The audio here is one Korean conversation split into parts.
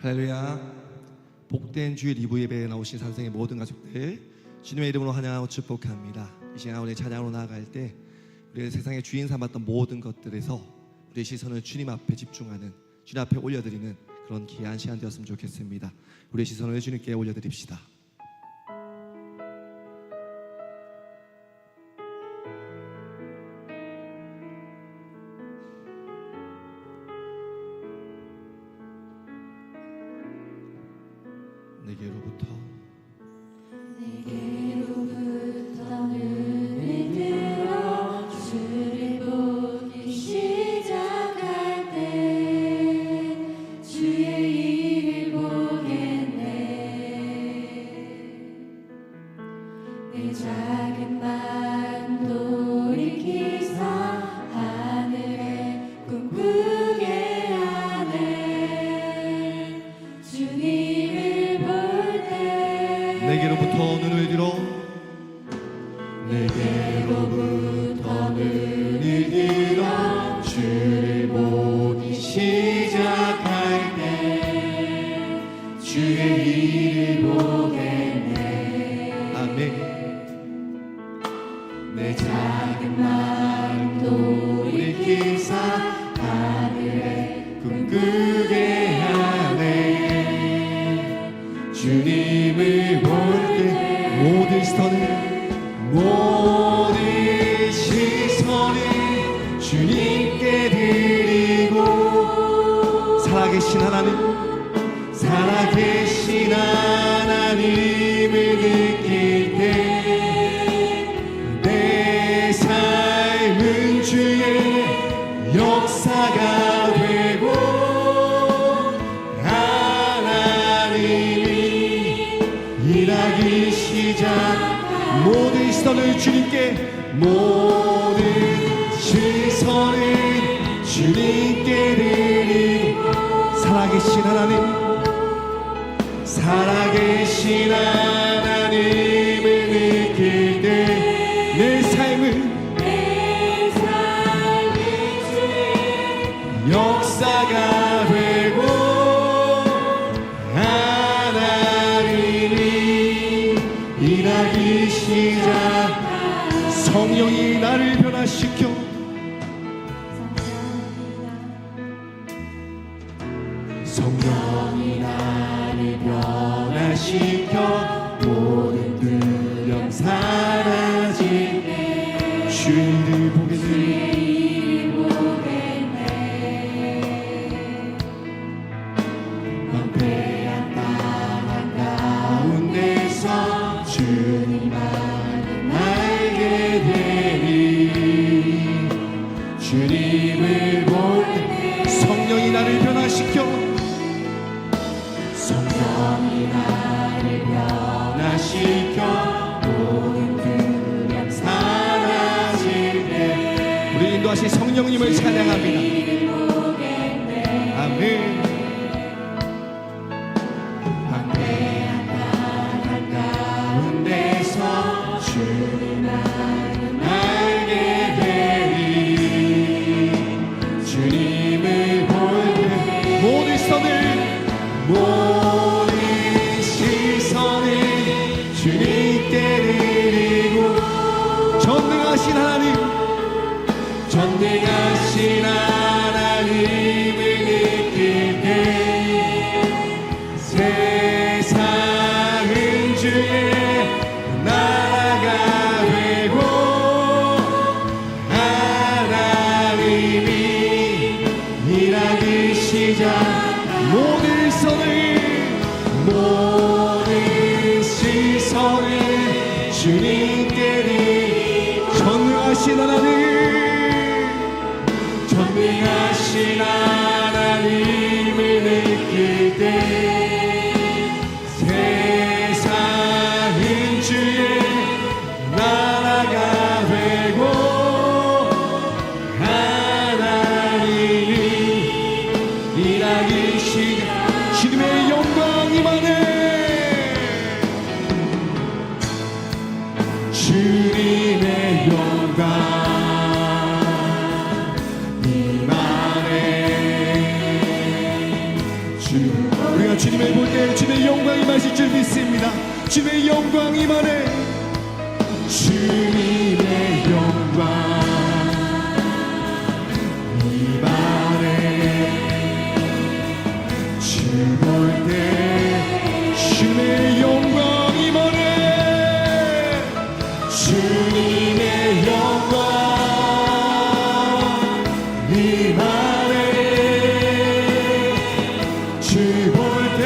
할렐루야. 복된 주일 2부 예배에 나오신 산성의 모든 가족들 주님의 이름으로 환영하고 축복합니다. 이 시간 우리 찬양으로 나아갈 때 우리의 세상의 주인 삼았던 모든 것들에서 우리의 시선을 주님 앞에 집중하는, 주님 앞에 올려드리는 그런 귀한 시간 되었으면 좋겠습니다. 우리의 시선을 주님께 올려드립시다. 내게로부터 눈을 들어 주를 보기 시작할 때 주의 일을 보겠네. 내 작은 마음 돌이키사 하늘에 꿈꾸게 하네. 주님을 볼 때 내게로부터 눈을 들어 주를 보기 시작할 때 주의 일을 보겠네. 아멘. 내 작은 마음 돌이키사 하늘에 꿈꾸게 하네. 주님을 볼 때 모든 시선을 주님께 드리고 살아계신 하나님을 느낄 때 내 삶은 주의 역사가 되고 하나님이 일하기 시작. 모든 시선을 주님께 드리고 살아계신 하나님을 느낄 때 내 삶은 주의 역사가 되고 하나님이 일하기 시작. 성령이 나를 변화시켜 모든 두려움 사라지네. 주의 일을 보겠네. 황폐한 땅 한가운데서 주님만을 알게 되리. 주님을 볼 때 성령이 나를 변화시켜 모든 두려움 사라질 때 우리 인도하신 성령님을 찬양합니다. 아멘. 황폐한 땅 한가운데서 주님만을 알게 되리. 주님을 볼 때 모든 시선을 주님께 드리고 전능하신 하나님을 느낄 때 세상은 주의 나라가 되고 하나님이 일하기 시작. 모든 시선을 주님께 드리고 전능하신 하나님을 느낄 때 세상은 주의 나라가 되고 하나님이 일하기 시작. 주님의 영광 임하네. 주님의 영광 임하네. 주님을 볼 때 주님의 영광이 임하실 줄 믿습니다. 주님의 영광 임하네. 주님의 영광 임하네. 주 볼 때 주님의 영광 임하네. 주님의 영광 임하네. 주 볼 때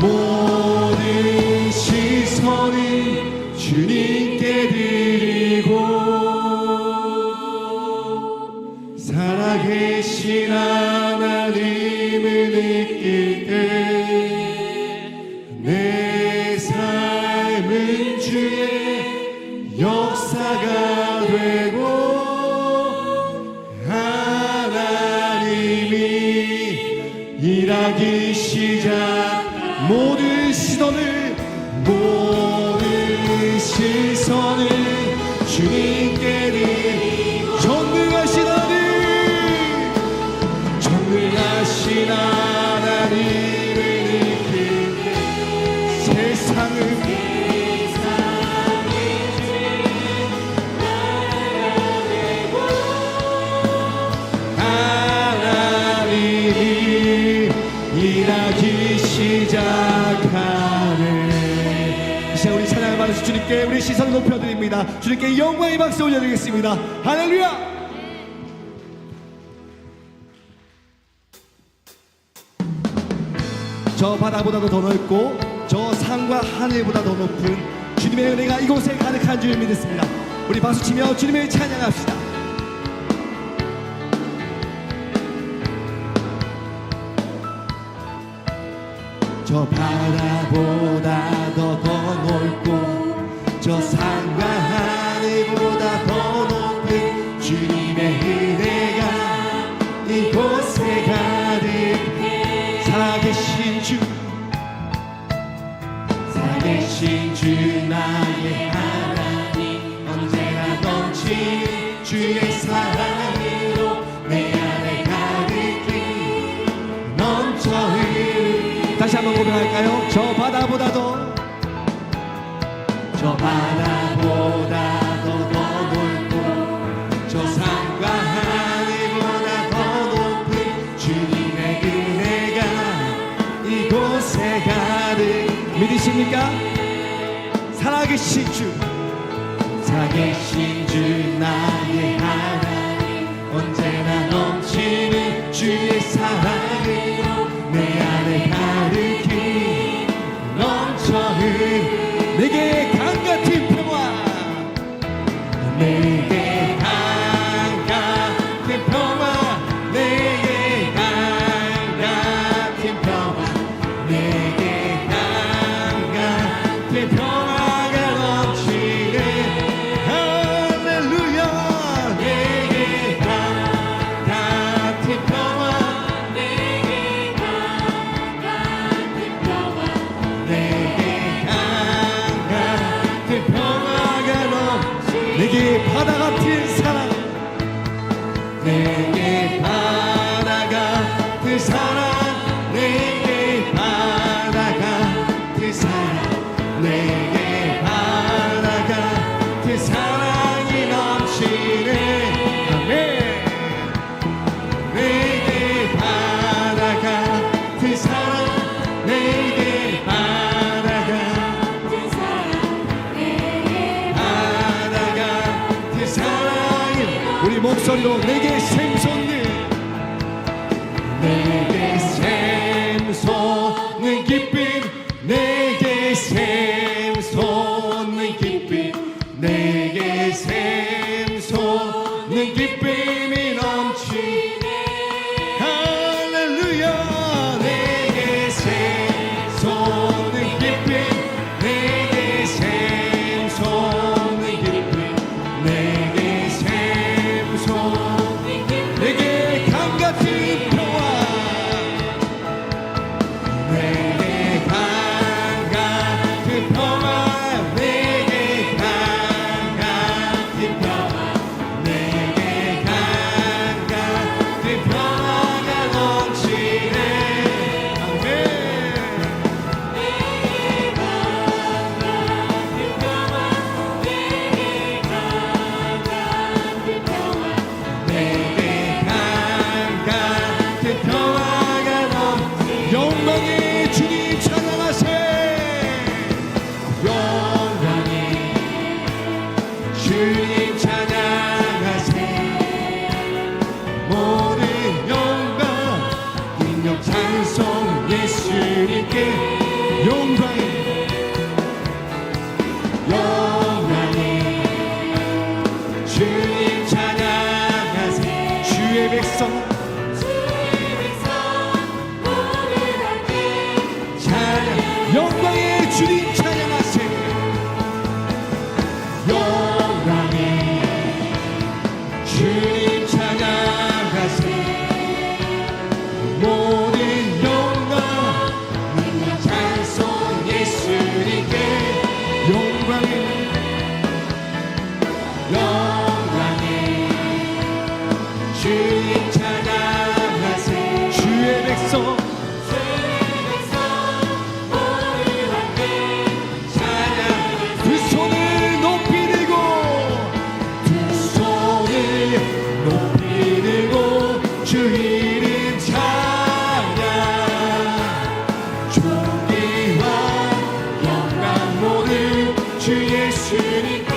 모든 시선이 주님께 드리고 살아계신 하나님을 느낄 때 내 삶은 주의 역사가 되고 하나님이 일하기 시작 모든 시선을 주님께 드리고 전능하신 하나님을 느낄 때 세상을 하나님이 일하기 시작하네. 이 시간 우리 찬양을 받으신 주님께 우리 시선을 높여드립니다. 주님께 영광의 박수 올려드리겠습니다. 할렐루야. 저 바다보다도 더 넓고 저 산과 하늘보다 더 높은 주님의 은혜가 이곳에 가득한 줄 믿습니다. 우리 박수치며 주님을 찬양합시다. 저 바다보다 더 넓고 저 산과 하늘보다 더 높은 주님의 은혜가 이곳에 가득해 살아계신 주 나의 하나님 언제나 넘치는 주의 사랑으로 내 안에 가득히 넘쳐 흐르는 다시 한번 고백할까요? 저 바다보다도 더 넓고 저 산과 하늘보다 더 높은 주님의 은혜가 이곳에 가득 믿으십니까? 살아계신 주 나의 하나님 언제나 넘치는 주의 사랑으로 내 안에 가득히 넘쳐 흐르는 내게 강같은 평화 내게 강같은 평화 내게 강같은 평화 내게 강같은 평화가 넘치네 할렐루야. 내게 강같은 평화 내게 강같은 평화 내게 강같은 평화가 넘치네 내게 바다 같은 사랑 내게 바다 같은 사랑 내게 바다 같은 사랑 내게 바다 같은 사랑이 넘치네 아멘 내게 바다 같은 사랑 내게 바다 같은 사랑 내게 바다 같은 사랑이 우리 목소리로 내게 샘솟는 내게 샘솟는 기쁨 내게 샘솟는 기쁨 내게 샘솟는 기쁨이 넘치네 할렐루야 내게 샘솟는 기쁨 내게 샘솟는 기쁨 내게 샘솟는 기쁨 내게 강같은 평화 주님 찬양하세 모든 영광 인력 찬송 예수님께 영광이 주님 찬양하세 주의 백성 찬양 영광의 주님 찬양하세 영광의 주님 찬양하세 모든 영광 찬송 예수님께 영광의 주님 찬양하세 주의 백성 찬양 두 손을 높이 들고 두 손을 높이 들고 주 이름 찬양 존귀와 영광 모두 주 예수님께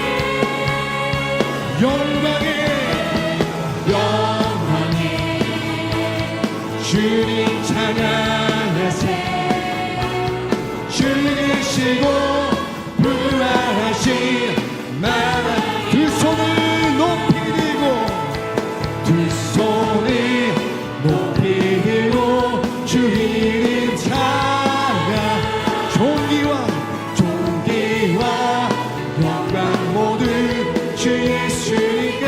영광의 주님 찬양하세 죽으시고 부활하신 만왕 두 손을 높이 들고 두 손을 높이 들고 주 이름 찬양 존귀와 영광 모두 주 예수님께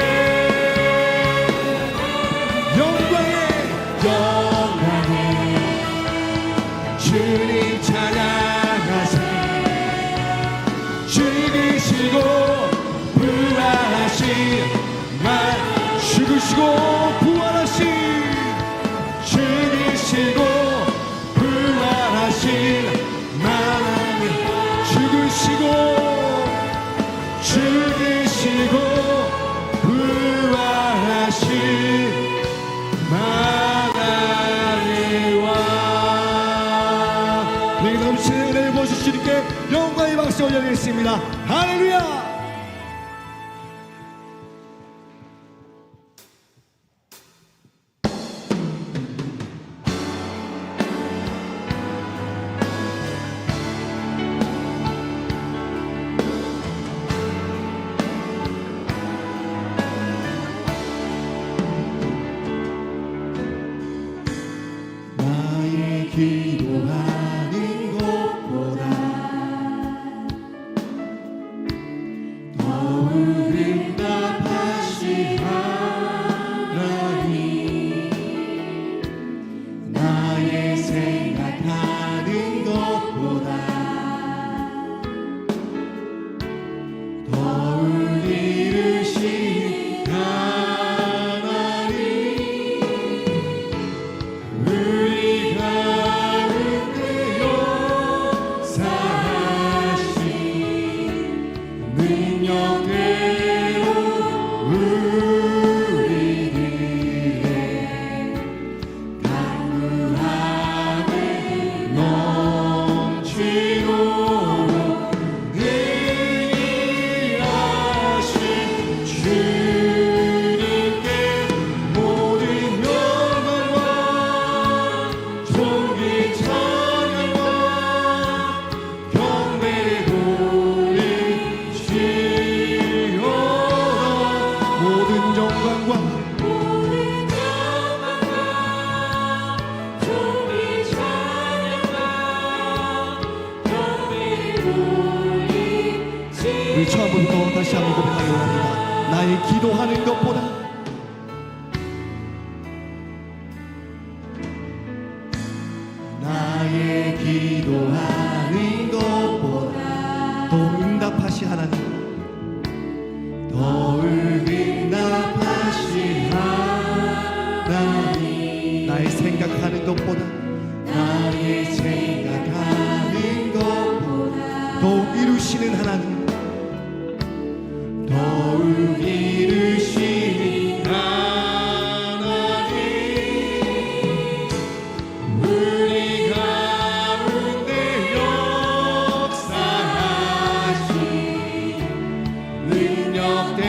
주님 찬양하세 죽으시고 부활하신 죽으시고 부활하신 죽으시고 부활하신 만왕의 죽으시고 부활하신 만왕의 왕 내게 넘치는 은혜를 보실 주님께 영광의 박수 올려드리겠습니다. 할렐루야. 나의 기도하는 것보다 더욱 응답하신 하나님 나의 생각하는 것보다 더욱 이루신 하나님 우리 가운데 역사하신 능력대로 우리들의 강구함에 넘치도록 능히하신 주님께 모든 영광과 존귀 찬양과 경배를 돌리시오라 모든 영광과 우리 처음부터 다시 한번 고백하기 원합니다. 나의 기도하는 것보다 나의 기도하는 것보다 더 응답하신 하나님 더욱 응답하신 하나님 나의 생각하는 것보다 나의 생각하는 것보다 더욱 이루시는 하나님 더욱 이루시는 하나님 우리 가운데 역사하신 능력대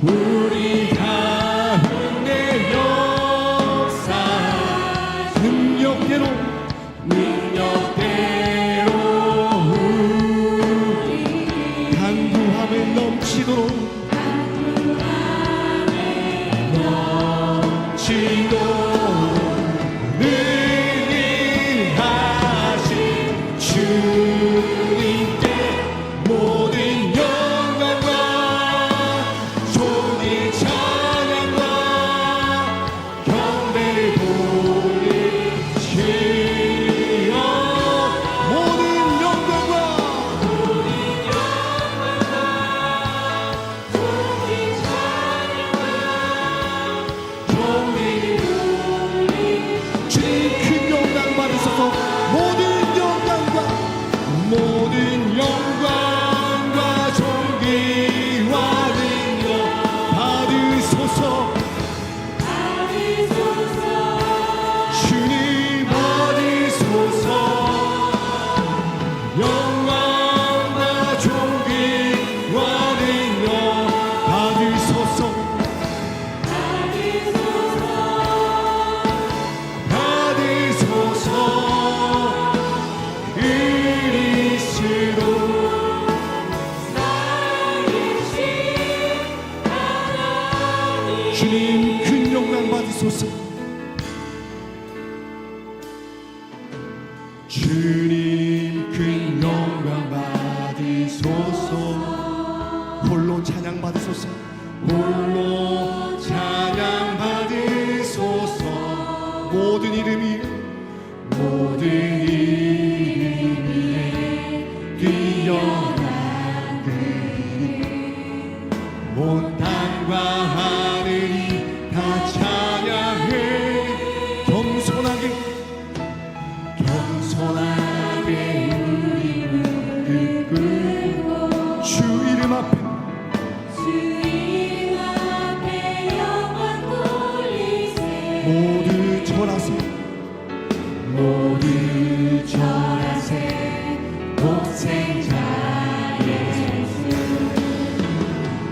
우리 가운데 역사 능력대로 강구함에 넘치도록 능히하신 주님께 모든 영광과 존귀 찬양과 경배를 돌리시어 모든 영광과 주님 큰 영광 받으소서. 모든 영광과 존귀와 능력 받으소서. 주님 받으소서. 영광과 존귀와 능력 받으소서. 받으소서. 그리스도 주님 큰 영광 받으소서. 주님 큰 영광 받으소서. 홀로 찬양 받으소서. 홀로 찬양 받으소서. 모든 이름이 뛰어나게 온 땅과 하늘이 다 찬양해. 겸손하게 우리 무릎 꿇고 주 이름 앞에 모두 절하세요. 모두 절하세 독생자 예수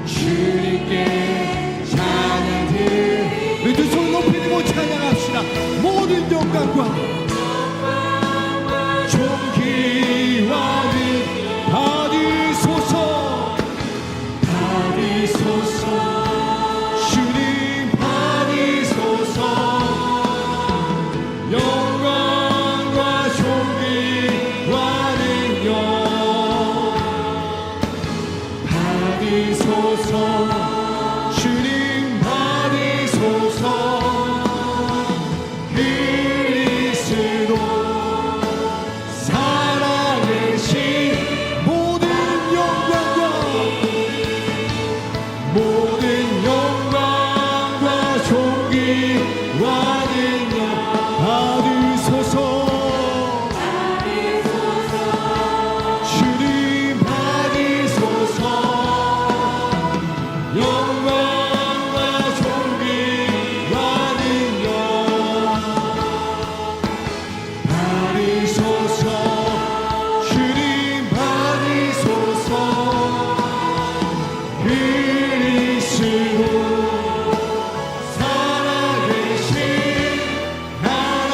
주님께 찬양 우리 두 손 높이 들고 찬양합시다. 모든 영광과 존귀와 받으소서. 주님 받으소서. 영광과 존귀와 능력 받으소서. 주님 받으소서. 그리스도 살아계신 모든 영광과 존귀와 능력 받으소서. 주님 받으소서. 영광과 존귀와 능력 받으소서. 주님 받으소서. 그리스도 살아계신 하나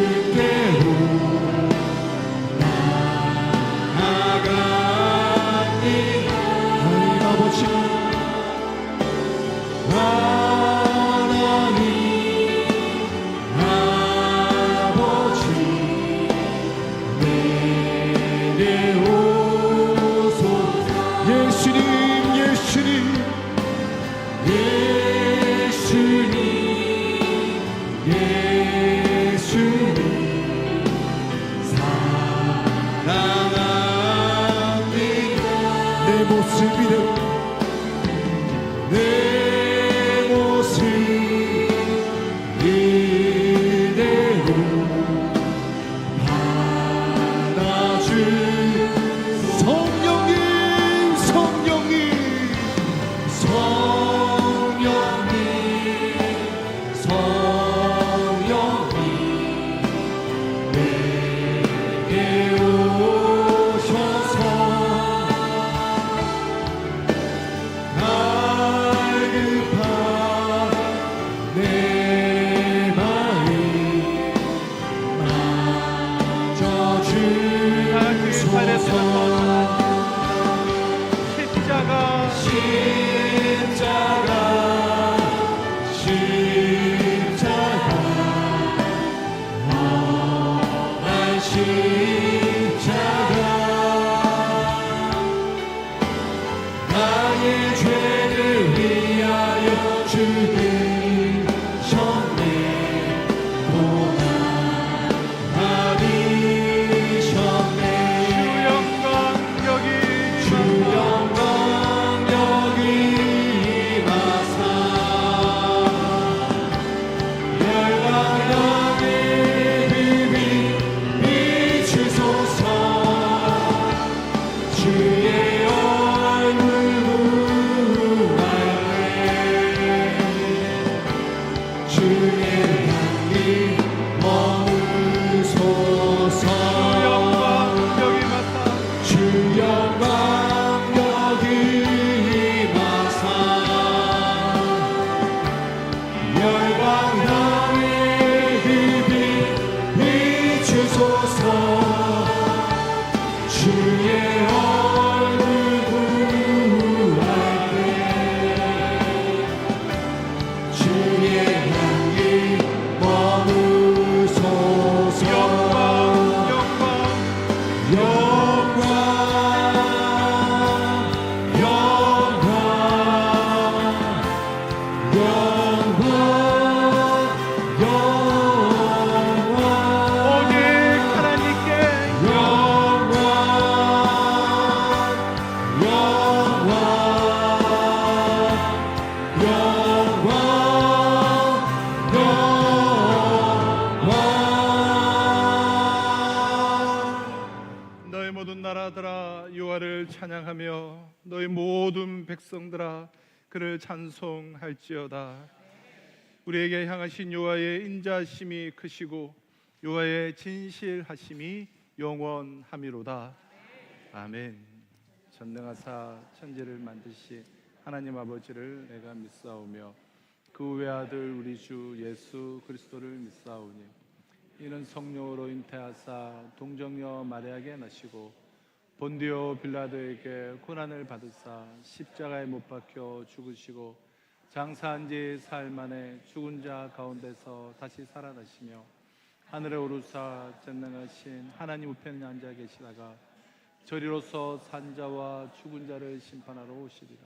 주께로 나아가니 하나님 아버지 내 모습 이대로 너희 모든 백성들아 그를 찬송할지어다. 우리에게 향하신 여호와의 인자심이 크시고 여호와의 진실하심이 영원함이로다. 아멘. 전능하사 천지를 만드신 하나님 아버지를 내가 믿사오며 그 외아들 우리 주 예수 그리스도를 믿사오니 이는 성령으로 잉태하사 동정녀 마리아에게 나시고 본디오 빌라도에게 고난을 받으사 십자가에 못 박혀 죽으시고 장사한 지 사흘 만에 죽은 자 가운데서 다시 살아나시며 하늘에 오르사 전능하신 하나님 우편에 앉아 계시다가 저리로서 산자와 죽은 자를 심판하러 오시리라.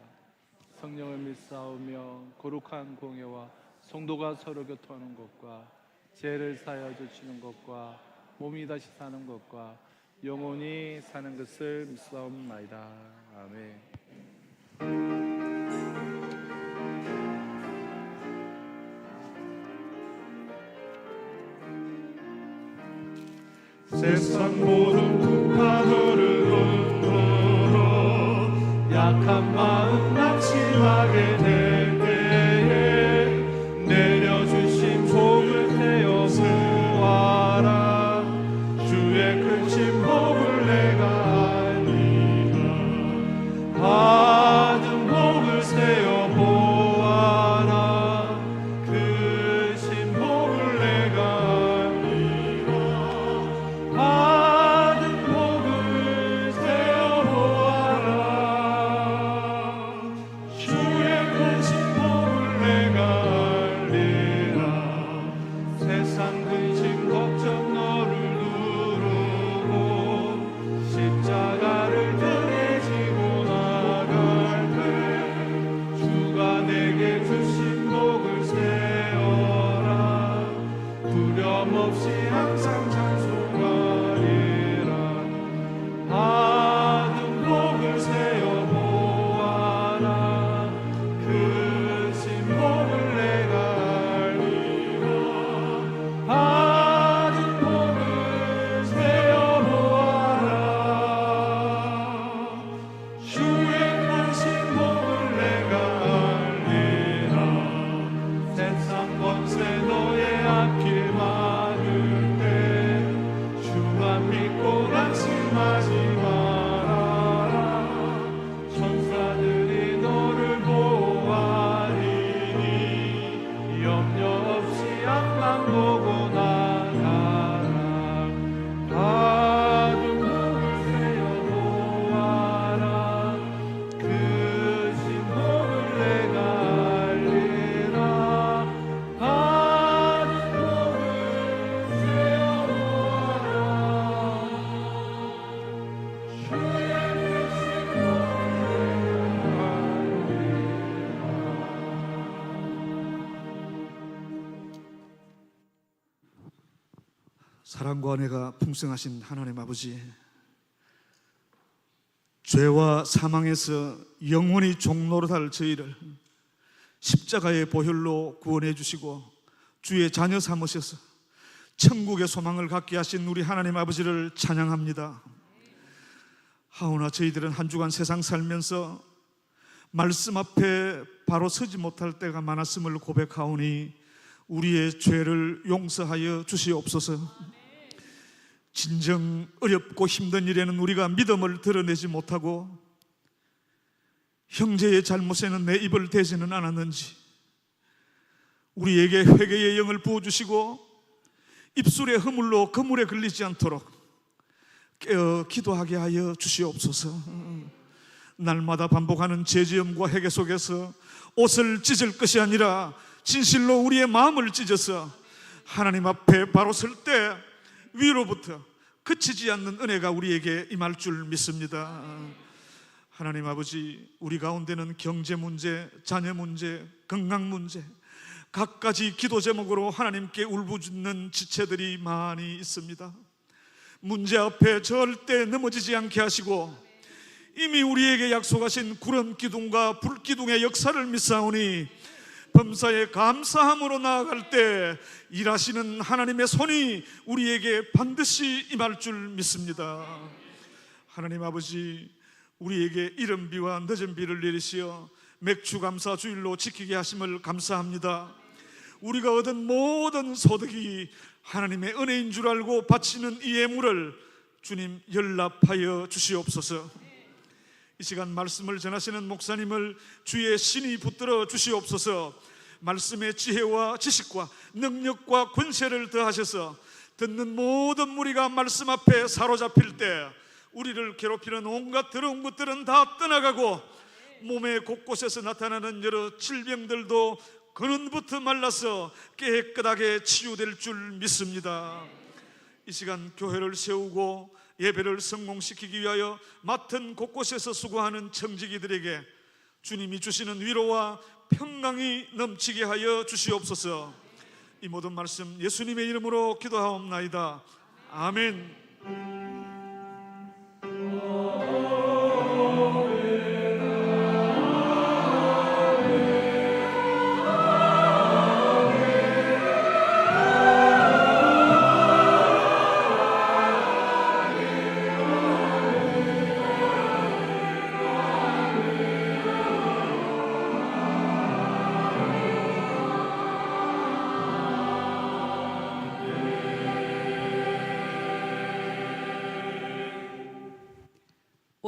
성령을 믿사오며 거룩한 공예와 성도가 서로 교통하는 것과 죄를 사하여 주시는 것과 몸이 다시 사는 것과 영원히 사는 것을 믿사옵나이다. 아멘. 세상 모든 풍파들을 흔들어 약한 마음 낙심하게 될 때에 내려주신 복을 떼어 보아라. 주의 크신 복을 내가 알리라. 받은 복을 세어 보아라. 크신 복을 내가 알리라. 받은 복을 세어 보아라. 주의 크신 복을 내가 알리라. 세상 근심 걱정 너를 누르고 십자가를 등에 지고 나갈 때 주가 내게 주신 복을 세어라. 두려움 없이 항상 찬송하리라. 받은 복을 세어 보아라. 크신 복을 내가 알리라. 받은 복을 세어 보아라. 주의 크신 복을 내가 알리라. 세상 권세 너의 앞길 막을 때 주만 믿고 낙심하지 말아라. 천사들이 너를 보호하리니 염려 없이 앞만 보고 나가라. 받은 복을 세어 보아라. 크신 복을 내가 알리라. 받은 복을 세어 보아라. 주의 크신 복을 사랑과 은혜가 풍성하신 하나님 아버지, 죄와 사망에서 영원히 종노릇할 저희를 십자가의 보혈로 구원해 주시고 주의 자녀 삼으셔서 천국의 소망을 갖게 하신 우리 하나님 아버지를 찬양합니다. 하오나 저희들은 한 주간 세상 살면서 말씀 앞에 바로 서지 못할 때가 많았음을 고백하오니 우리의 죄를 용서하여 주시옵소서. 진정 어렵고 힘든 일에는 우리가 믿음을 드러내지 못하고 형제의 잘못에는 내 입을 대지는 않았는지 우리에게 회개의 영을 부어주시고 입술의 허물로 그물에 걸리지 않도록 깨어 기도하게 하여 주시옵소서. 날마다 반복하는 죄지음과 회개 속에서 옷을 찢을 것이 아니라 진실로 우리의 마음을 찢어서 하나님 앞에 바로 설 때 위로부터 그치지 않는 은혜가 우리에게 임할 줄 믿습니다. 하나님 아버지, 우리 가운데는 경제 문제, 자녀 문제, 건강 문제, 갖가지 기도 제목으로 하나님께 울부짖는 지체들이 많이 있습니다. 문제 앞에 절대 넘어지지 않게 하시고 이미 우리에게 약속하신 구름 기둥과 불 기둥의 역사를 믿사오니 범사에 감사함으로 나아갈 때 일하시는 하나님의 손이 우리에게 반드시 임할 줄 믿습니다. 하나님 아버지, 우리에게 이른 비와 늦은 비를 내리시어 맥주 감사 주일로 지키게 하심을 감사합니다. 우리가 얻은 모든 소득이 하나님의 은혜인 줄 알고 바치는 이 예물을 주님 연락하여 주시옵소서. 이 시간 말씀을 전하시는 목사님을 주의 신이 붙들어 주시옵소서. 말씀의 지혜와 지식과 능력과 권세를 더하셔서 듣는 모든 무리가 말씀 앞에 사로잡힐 때 우리를 괴롭히는 온갖 더러운 것들은 다 떠나가고 몸의 곳곳에서 나타나는 여러 질병들도 근원부터 말라서 깨끗하게 치유될 줄 믿습니다. 이 시간 교회를 세우고 예배를 성공시키기 위하여 맡은 곳곳에서 수고하는 청지기들에게 주님이 주시는 위로와 평강이 넘치게 하여 주시옵소서. 이 모든 말씀 예수님의 이름으로 기도하옵나이다. 아멘.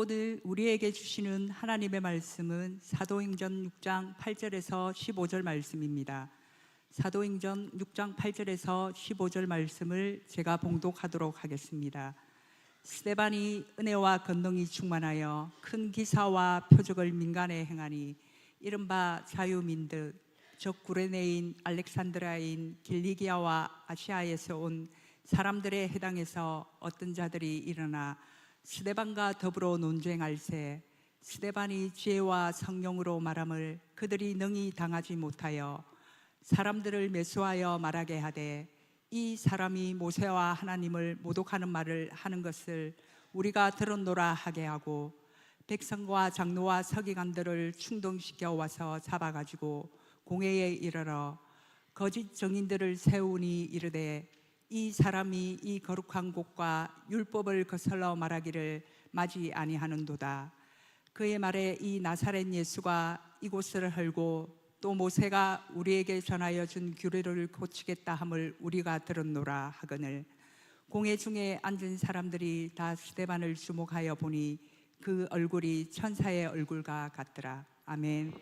오늘 우리에게 주시는 하나님의 말씀은 사도행전 6장 8절에서 15절 말씀입니다. 사도행전 6장 8절에서 15절 말씀을 제가 봉독하도록 하겠습니다. 스데반이 은혜와 권능이 충만하여 큰 기사와 표적을 민간에 행하니 이른바 자유민들 즉 구레네인, 알렉산드라인, 길리기아와 아시아에서 온 사람들의 해당에서 어떤 자들이 일어나 스데반과 더불어 논쟁할세 스데반이 지혜와 성령으로 말함을 그들이 능히 당하지 못하여 사람들을 매수하여 말하게 하되 이 사람이 모세와 하나님을 모독하는 말을 하는 것을 우리가 들었노라 하게 하고 백성과 장로와 서기관들을 충동시켜 와서 잡아가지고 공회에 이르러 거짓 증인들을 세우니 이르되 이 사람이 이 거룩한 곳과 율법을 거슬러 말하기를 마지 아니하는도다. 그의 말에 이 나사렛 예수가 이곳을 헐고 또 모세가 우리에게 전하여 준 규례를 고치겠다 함을 우리가 들었노라 하거늘 공회 중에 앉은 사람들이 다 스데반을 주목하여 보니 그 얼굴이 천사의 얼굴과 같더라. 아멘.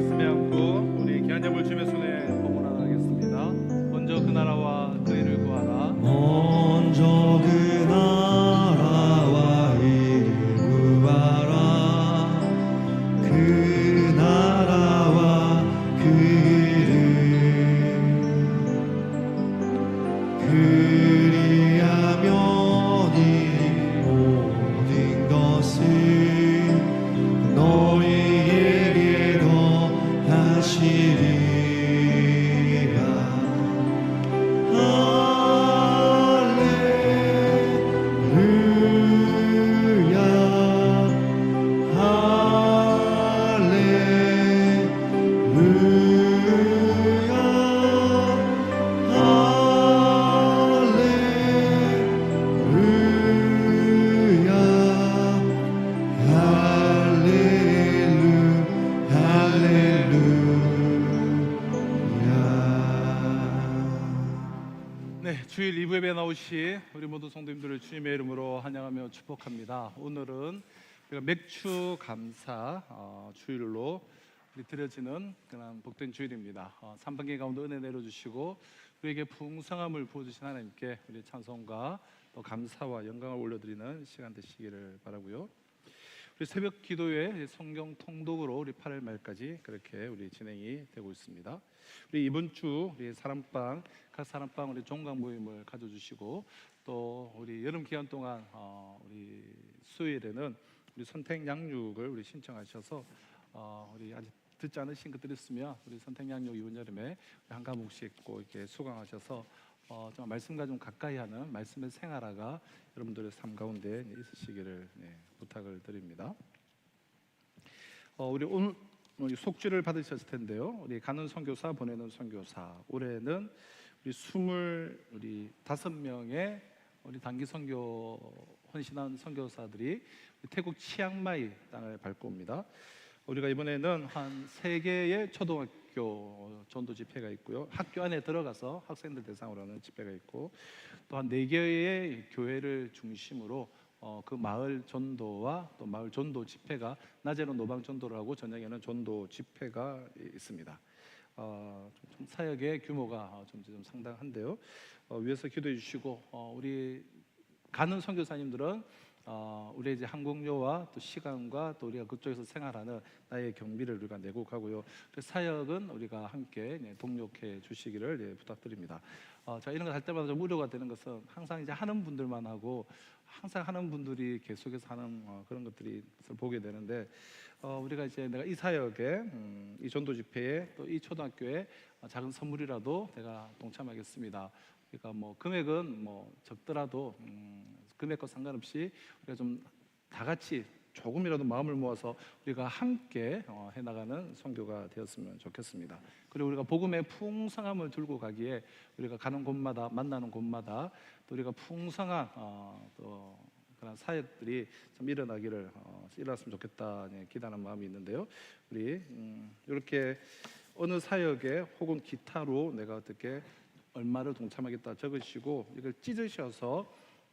가슴에 안고 우리 귀한 예물 주님의 손에 보고나 하겠습니다. 먼저 그 나라와 그 일을 구하라. 먼저 그 나라와 이를 구하라. 그 나라와 그 일을 그리하면 이 모든 것을 너희에게 더하시리라. 네, 주일 2부 예배에 나오신 우리 모든 성도님들을 주님의 이름으로 환영하며 축복합니다. 오늘은 우리가 맥주 감사 주일로 우리 드려지는 그런 복된 주일입니다. 3반기 가운데 은혜 내려주시고 우리에게 풍성함을 부어주신 하나님께 우리 찬송과 또 감사와 영광을 올려드리는 시간 되시기를 바라고요. 우리 새벽 기도회 성경 통독으로 우리 8월 말까지 그렇게 우리 진행이 되고 있습니다. 우리 이번 주 우리 사랑방 각 사랑방 우리 종강 모임을 가져주시고 또 우리 여름 기간 동안 우리 수요일에는 우리 선택 양육을 우리 신청하셔서 우리 아직 듣지 않으신 것들이 있으면 우리 선택 양육 이번 여름에 한 과목씩 꼭 이렇게 수강하셔서 좀 말씀과 좀 가까이 하는 말씀의 생활화가 여러분들의 삶 가운데 있으시기를 부탁을 드립니다. 우리 오늘 속죄를 받으셨을 텐데요. 우리 가는 선교사 보내는 선교사 올해는 우리 25명의 우리 단기 선교 헌신한 선교사들이 태국 치앙마이 땅을 밟고 옵니다. 우리가 이번에는 한 3개의 초등학교 전도 집회가 있고요. 학교 안에 들어가서 학생들 대상으로 하는 집회가 있고 또 한 4개의 교회를 중심으로 그 마을 전도와 또 마을 전도 집회가 낮에는 노방 전도를 하고 저녁에는 전도 집회가 있습니다. 좀 사역의 규모가 좀 상당한데요. 위에서 기도해 주시고 우리 가는 선교사님들은 우리 이제 항공료와 또 시간과 또 우리가 그쪽에서 생활하는 나의 경비를 우리가 내고 가고요. 사역은 우리가 함께 동력해 주시기를 부탁드립니다. 제가 이런 거 할 때마다 좀 우려가 되는 것은 항상 이제 하는 분들만 하고 항상 하는 분들이 계속해서 하는 그런 것들을 보게 되는데 우리가 이제 내가 이 사역에 이 전도 집회에 또 이 초등학교에 작은 선물이라도 내가 동참하겠습니다. 그러니까 뭐 금액은 뭐 적더라도 금액과 상관없이 우리가 좀 다 같이 조금이라도 마음을 모아서 우리가 함께 해나가는 선교가 되었으면 좋겠습니다. 그리고 우리가 복음의 풍성함을 들고 가기에 우리가 가는 곳마다 만나는 곳마다 또 우리가 풍성한 또 그런 사역들이 좀 일어나기를 일어났으면 좋겠다 기대하는 마음이 있는데요. 우리 이렇게 어느 사역에 혹은 기타로 내가 어떻게 얼마를 동참하겠다 적으시고 이걸 찢으셔서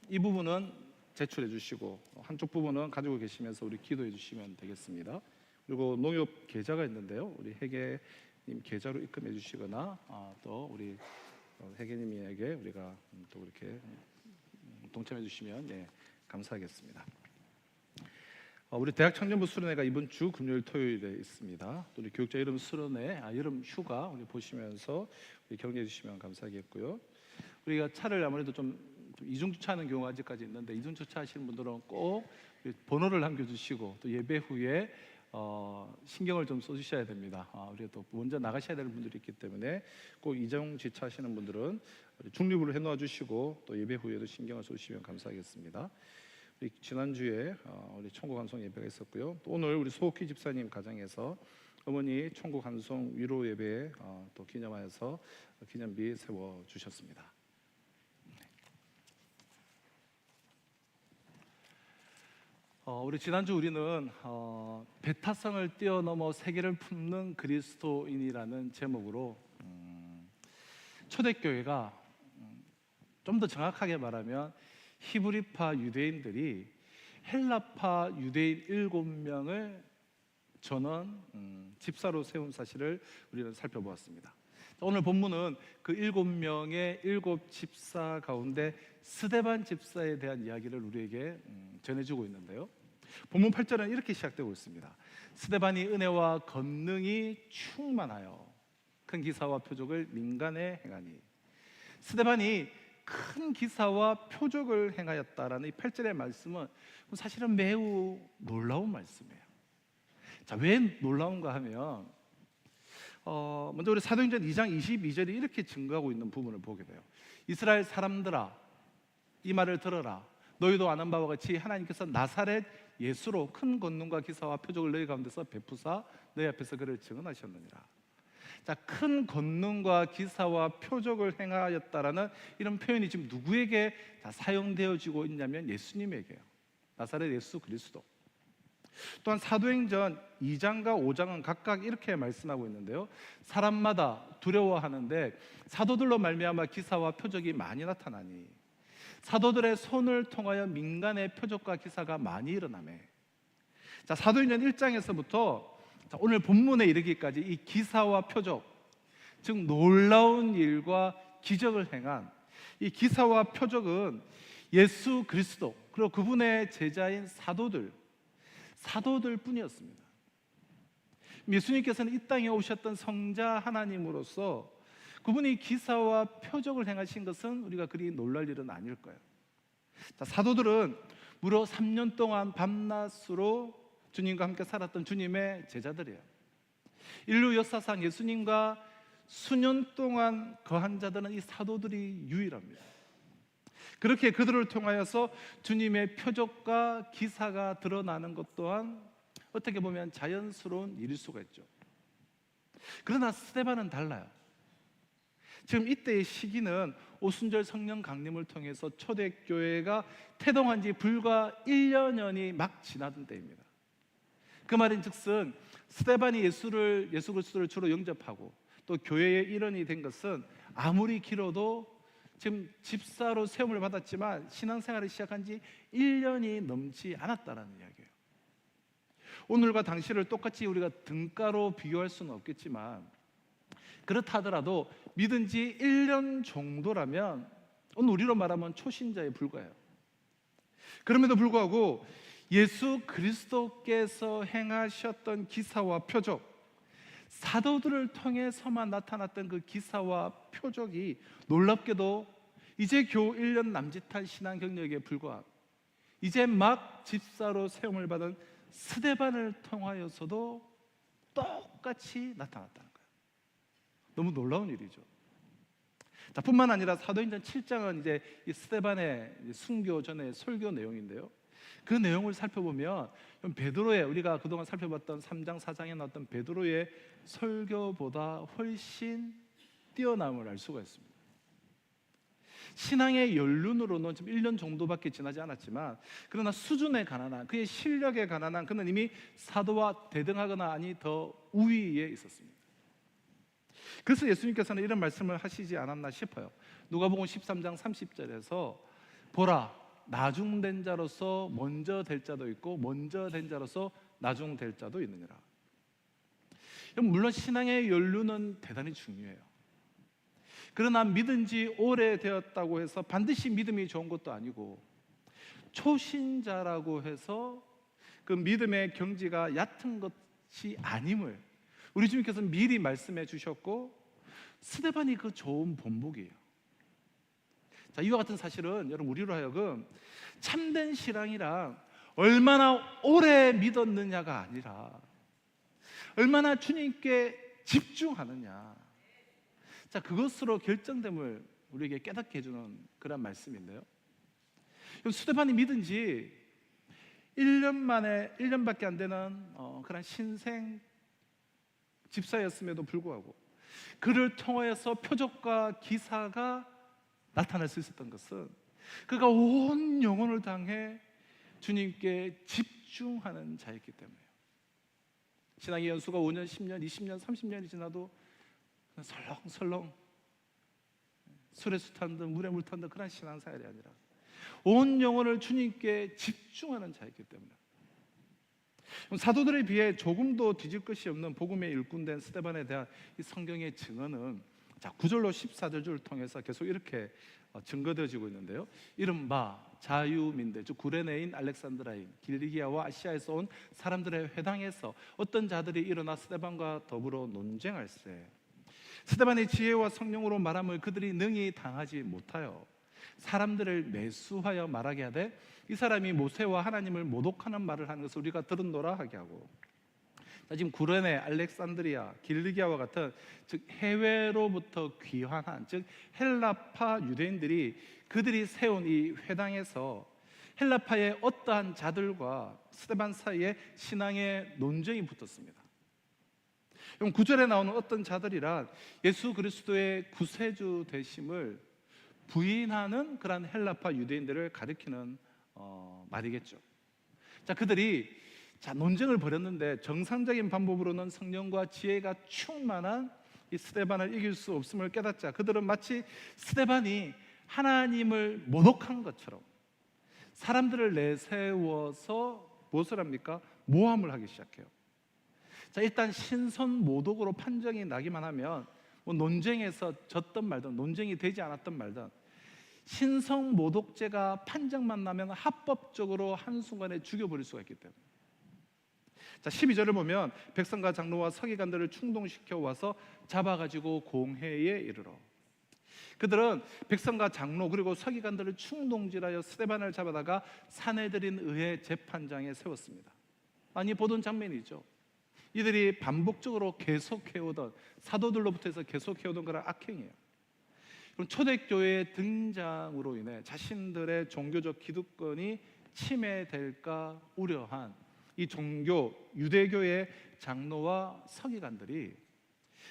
이 부분은 제출해 주시고 한쪽 부분은 가지고 계시면서 우리 기도해 주시면 되겠습니다. 그리고 농협 계좌가 있는데요. 우리 회계님 계좌로 입금해 주시거나 또 우리 회계님에게 우리가 또 이렇게 동참해 주시면 감사하겠습니다. 우리 대학 청년부 수련회가 이번 주 금요일 토요일에 있습니다. 또 우리 교육자 여름 수련회 여름 휴가 우리 보시면서 우리 격려해 주시면 감사하겠고요. 우리가 차를 아무래도 좀 이중 주차하는 경우가 아직까지 있는데 이중 주차하시는 분들은 꼭 번호를 남겨주시고 또 예배 후에 신경을 좀 써주셔야 됩니다. 우리가 또 먼저 나가셔야 되는 분들이 있기 때문에 꼭 이중 주차하시는 분들은 중립으로 해놓아 주시고 또 예배 후에도 신경을 써주시면 감사하겠습니다. 우리 지난주에 우리 천국 감성 예배가 있었고요. 또 오늘 우리 소옥희 집사님 가정에서 어머니 천국 감성 위로 예배에 또 기념하여서 기념비 세워 주셨습니다. 우리 지난주 우리는 배타성을 뛰어넘어 세계를 품는 그리스도인이라는 제목으로 초대교회가 좀 더 정확하게 말하면 히브리파 유대인들이 헬라파 유대인 7명을 전원 집사로 세운 사실을 우리는 살펴보았습니다. 오늘 본문은 그 7명의 7집사 가운데 스데반 집사에 대한 이야기를 우리에게 전해주고 있는데요. 본문 8절은 이렇게 시작되고 있습니다. 스데반이 은혜와 권능이 충만하여 큰 기사와 표적을 민간에 행하니. 스데반이 큰 기사와 표적을 행하였다라는 이 8절의 말씀은 사실은 매우 놀라운 말씀이에요. 자, 왜 놀라운가 하면 먼저 우리 사도행전 2장 22절이 이렇게 증거하고 있는 부분을 보게 돼요. 이스라엘 사람들아, 이 말을 들어라. 너희도 아는 바와 같이 하나님께서 나사렛 예수로 큰 권능과 기사와 표적을 너희 가운데서 베푸사 너희 앞에서 그를 증언하셨느니라. 자, 큰 권능과 기사와 표적을 행하였다라는 이런 표현이 지금 누구에게 다 사용되어지고 있냐면 예수님에게요. 나사렛 예수 그리스도. 또한 사도행전 2장과 5장은 각각 이렇게 말씀하고 있는데요. 사람마다 두려워하는데 사도들로 말미암아 기사와 표적이 많이 나타나니 사도들의 손을 통하여 민간의 표적과 기사가 많이 일어나매. 자, 사도행전 1장에서부터 오늘 본문에 이르기까지 이 기사와 표적, 즉 놀라운 일과 기적을 행한 이 기사와 표적은 예수 그리스도 그리고 그분의 제자인 사도들 뿐이었습니다. 예수님께서는 이 땅에 오셨던 성자 하나님으로서 그분이 기사와 표적을 행하신 것은 우리가 그리 놀랄 일은 아닐 거예요. 자, 사도들은 무려 3년 동안 밤낮으로 주님과 함께 살았던 주님의 제자들이에요. 인류 역사상 예수님과 수년 동안 거한 자들은 이 사도들이 유일합니다. 그렇게 그들을 통하여서 주님의 표적과 기사가 드러나는 것 또한 어떻게 보면 자연스러운 일일 수가 있죠. 그러나 스데반은 달라요. 지금 이때의 시기는 오순절 성령 강림을 통해서 초대교회가 태동한 지 불과 1년여이 막 지나던 때입니다. 그 말인즉슨 스데반이 예수 그리스도를 주로 영접하고 또 교회의 일원이 된 것은 아무리 길어도 지금 집사로 세움을 받았지만 신앙생활을 시작한 지 1년이 넘지 않았다는 이야기예요. 오늘과 당시를 똑같이 우리가 등가로 비교할 수는 없겠지만 그렇다 하더라도 믿은 지 1년 정도라면 오늘 우리로 말하면 초신자에 불과해요. 그럼에도 불구하고 예수 그리스도께서 행하셨던 기사와 표적, 사도들을 통해서만 나타났던 그 기사와 표적이 놀랍게도 이제 겨우 1년 남짓한 신앙 경력에 불과한 이제 막 집사로 세움을 받은 스데반을 통하여서도 똑같이 나타났다는 거예요. 너무 놀라운 일이죠. 자, 뿐만 아니라 사도행전 7장은 이제 이 스데반의 순교 전의 설교 내용인데요. 그 내용을 살펴보면 베드로의 우리가 그동안 살펴봤던 3장 4장에 나왔던 베드로의 설교보다 훨씬 뛰어남을 알 수가 있습니다. 신앙의 연륜으로는 지금 1년 정도밖에 지나지 않았지만 그러나 수준에 관한한 그의 실력에 관한한 그는 이미 사도와 대등하거나 아니 더 우위에 있었습니다. 그래서 예수님께서는 이런 말씀을 하시지 않았나 싶어요. 누가복음 13장 30절에서 보라 나중된 자로서 먼저 될 자도 있고 먼저 된 자로서 나중될 자도 있느니라. 물론 신앙의 연륜은 대단히 중요해요. 그러나 믿은 지 오래되었다고 해서 반드시 믿음이 좋은 것도 아니고 초신자라고 해서 그 믿음의 경지가 얕은 것이 아님을 우리 주님께서 미리 말씀해 주셨고 스데반이 그 좋은 본보기예요. 자, 이와 같은 사실은 여러분 우리로 하여금 참된 신앙이랑 얼마나 오래 믿었느냐가 아니라 얼마나 주님께 집중하느냐, 자, 그것으로 결정됨을 우리에게 깨닫게 해주는 그런 말씀인데요. 스데반이 믿은 지 1년밖에 안 되는 그런 신생 집사였음에도 불구하고 그를 통하여서 표적과 기사가 나타날 수 있었던 것은 그가 온 영혼을 당해 주님께 집중하는 자였기 때문에요. 신앙의 연수가 5년, 10년, 20년, 30년이 지나도 설렁설렁 술에 술 탄 듯 물에 물 탄 듯 그런 신앙생활이 아니라 온 영혼을 주님께 집중하는 자였기 때문에 사도들에 비해 조금도 뒤질 것이 없는 복음의 일꾼된 스데반에 대한 이 성경의 증언은 9절로 14절을 통해서 계속 이렇게 증거되어지고 있는데요. 이른바 자유민들, 즉 구레네인, 알렉산드라인, 길리기아와 아시아에서 온 사람들의 회당에서 어떤 자들이 일어나 스데반과 더불어 논쟁할세. 스데반의 지혜와 성령으로 말함을 그들이 능히 당하지 못하여 사람들을 매수하여 말하게 하되 이 사람이 모세와 하나님을 모독하는 말을 하는 것을 우리가 들은노라 하게 하고. 지금 구레네, 알렉산드리아, 길리기아와 같은 즉 해외로부터 귀환한 즉 헬라파 유대인들이 그들이 세운 이 회당에서 헬라파의 어떠한 자들과 스데반 사이에 신앙의 논쟁이 붙었습니다. 그럼 9절에 나오는 어떤 자들이란 예수 그리스도의 구세주 되심을 부인하는 그런 헬라파 유대인들을 가리키는 말이겠죠. 그들이 논쟁을 벌였는데 정상적인 방법으로는 성령과 지혜가 충만한 이 스데반을 이길 수 없음을 깨닫자 그들은 마치 스데반이 하나님을 모독한 것처럼 사람들을 내세워서 무엇을 합니까? 모함을 하기 시작해요. 일단 신선 모독으로 판정이 나기만 하면 논쟁에서 졌든 말든 논쟁이 되지 않았든 말든 신성 모독죄가 판정만 나면 합법적으로 한순간에 죽여버릴 수가 있기 때문에. 12절을 보면 백성과 장로와 서기관들을 충동시켜 와서 잡아가지고 공회에 이르러. 그들은 백성과 장로 그리고 서기관들을 충동질하여 스데반을 잡아다가 사내들인 의회 재판장에 세웠습니다. 아니 보던 장면이죠. 이들이 반복적으로 계속해오던 사도들로부터 해서 계속해오던 그런 악행이에요. 그럼 초대교회의 등장으로 인해 자신들의 종교적 기득권이 침해될까 우려한 이 종교 유대교의 장로와 서기관들이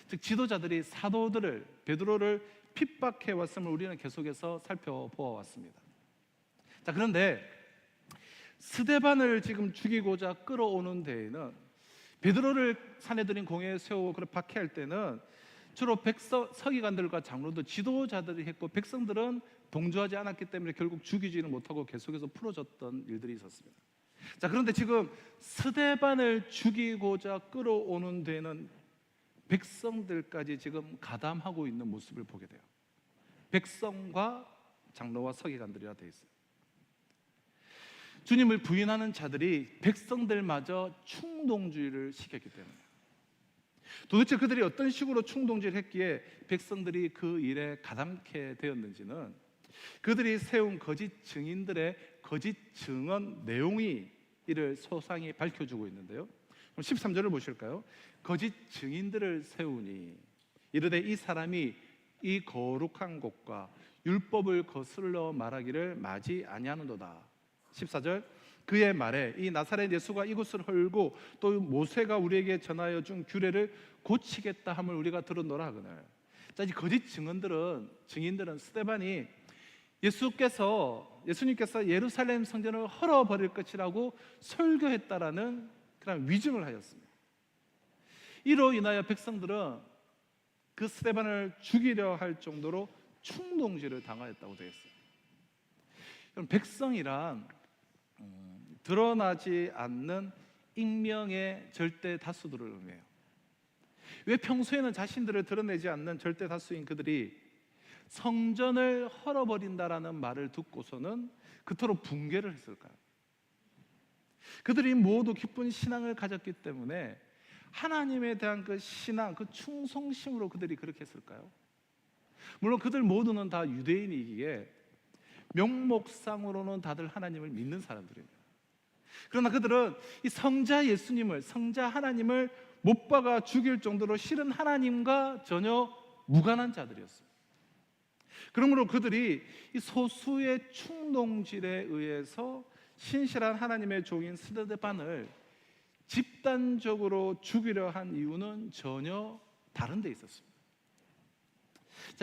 즉 지도자들이 사도들을 베드로를 핍박해 왔음을 우리는 계속해서 살펴보았습니다. 그런데 스데반을 지금 죽이고자 끌어오는 데에는 베드로를 사내들인 공회에 세우고 그렇게 박해할 때는 주로 서기관들과 장로들 지도자들이 했고 백성들은 동조하지 않았기 때문에 결국 죽이지는 못하고 계속해서 풀어졌던 일들이 있었습니다. 그런데 지금 스데반을 죽이고자 끌어오는 데는 백성들까지 지금 가담하고 있는 모습을 보게 돼요. 백성과 장로와 서기관들이라 되어 있어요. 주님을 부인하는 자들이 백성들마저 충동주의를 시켰기 때문에. 도대체 그들이 어떤 식으로 충동질을 했기에 백성들이 그 일에 가담케 되었는지는 그들이 세운 거짓 증인들의 거짓 증언 내용이 이를 소상히 밝혀주고 있는데요. 그럼 13절을 보실까요? 거짓 증인들을 세우니 이르되 이 사람이 이 거룩한 곳과 율법을 거슬러 말하기를 마지 아니하는도다. 14절 그의 말에 이 나사렛 예수가 이곳을 헐고 또 모세가 우리에게 전하여 준 규례를 고치겠다 함을 우리가 들었노라 하거늘. 이 거짓 증인들은 스데반이 예수님께서 예루살렘 성전을 헐어버릴 것이라고 설교했다라는 그런 위증을 하였습니다. 이로 인하여 백성들은 그 스데반을 죽이려 할 정도로 충동질을 당하였다고 되어 있어요. 그럼 백성이란 드러나지 않는 익명의 절대 다수들을 의미해요. 왜 평소에는 자신들을 드러내지 않는 절대 다수인 그들이 성전을 헐어버린다라는 말을 듣고서는 그토록 붕괴를 했을까요? 그들이 모두 기쁜 신앙을 가졌기 때문에 하나님에 대한 그 신앙, 그 충성심으로 그들이 그렇게 했을까요? 물론 그들 모두는 다 유대인이기에 명목상으로는 다들 하나님을 믿는 사람들입니다. 그러나 그들은 이 성자 예수님을, 성자 하나님을 못 박아 죽일 정도로 실은 하나님과 전혀 무관한 자들이었습니다. 그러므로 그들이 이 소수의 충동질에 의해서 신실한 하나님의 종인 스데반을 집단적으로 죽이려 한 이유는 전혀 다른 데 있었습니다.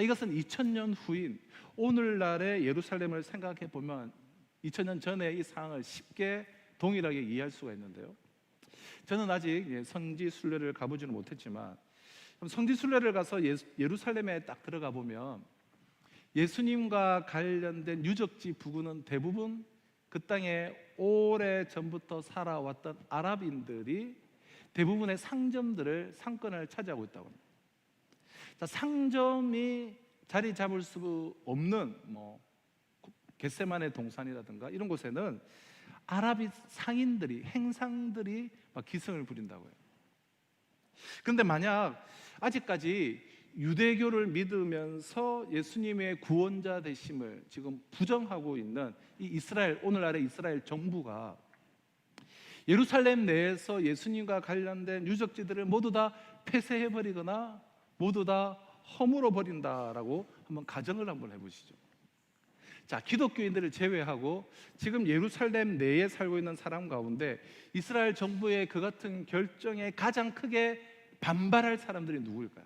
이것은 2000년 후인 오늘날의 예루살렘을 생각해 보면 2000년 전의 이 상황을 쉽게 동일하게 이해할 수가 있는데요. 저는 아직 성지 순례를 가보지는 못했지만 성지 순례를 가서 예루살렘에 딱 들어가 보면 예수님과 관련된 유적지 부근은 대부분 그 땅에 오래 전부터 살아왔던 아랍인들이 대부분의 상권을 차지하고 있다고 합니다. 자, 상점이 자리 잡을 수 없는 겟세만의 동산이라든가 이런 곳에는 아랍이 상인들이, 행상들이 막 기승을 부린다고요. 그런데 만약 아직까지 유대교를 믿으면서 예수님의 구원자 되심을 지금 부정하고 있는 이 이스라엘, 오늘날의 이스라엘 정부가 예루살렘 내에서 예수님과 관련된 유적지들을 모두 다 폐쇄해버리거나 모두 다 허물어 버린다라고 한번 가정을 한번 해보시죠. 자, 기독교인들을 제외하고 지금 예루살렘 내에 살고 있는 사람 가운데 이스라엘 정부의 그 같은 결정에 가장 크게 반발할 사람들이 누구일까요?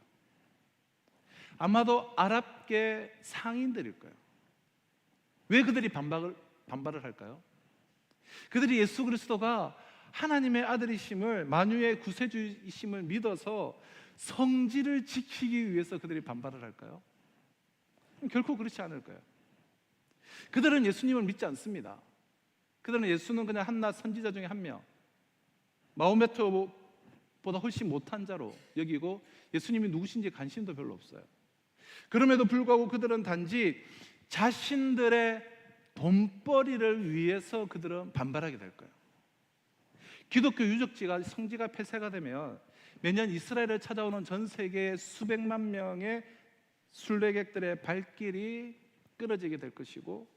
아마도 아랍계 상인들일 거예요. 왜 그들이 반발을 할까요? 그들이 예수 그리스도가 하나님의 아들이심을, 만유의 구세주이심을 믿어서 성질을 지키기 위해서 그들이 반발을 할까요? 결코 그렇지 않을 거예요. 그들은 예수님을 믿지 않습니다. 그들은 예수는 그냥 한낱 선지자 중에 한 명, 마호메트보다 훨씬 못한 자로 여기고 예수님이 누구신지 관심도 별로 없어요. 그럼에도 불구하고 그들은 단지 자신들의 돈벌이를 위해서 그들은 반발하게 될 거예요. 기독교 유적지가, 성지가 폐쇄가 되면 매년 이스라엘을 찾아오는 전 세계의 수백만 명의 순례객들의 발길이 끊어지게 될 것이고,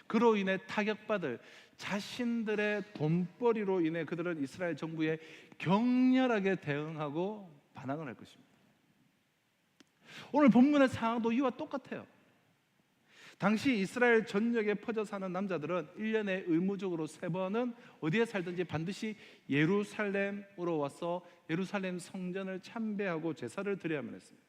그로 인해 타격받을 자신들의 돈벌이로 인해 그들은 이스라엘 정부에 격렬하게 대응하고 반항을 할 것입니다. 오늘 본문의 상황도 이와 똑같아요. 당시 이스라엘 전역에 퍼져 사는 남자들은 1년에 의무적으로 3번은 어디에 살든지 반드시 예루살렘으로 와서 예루살렘 성전을 참배하고 제사를 드려야만 했습니다.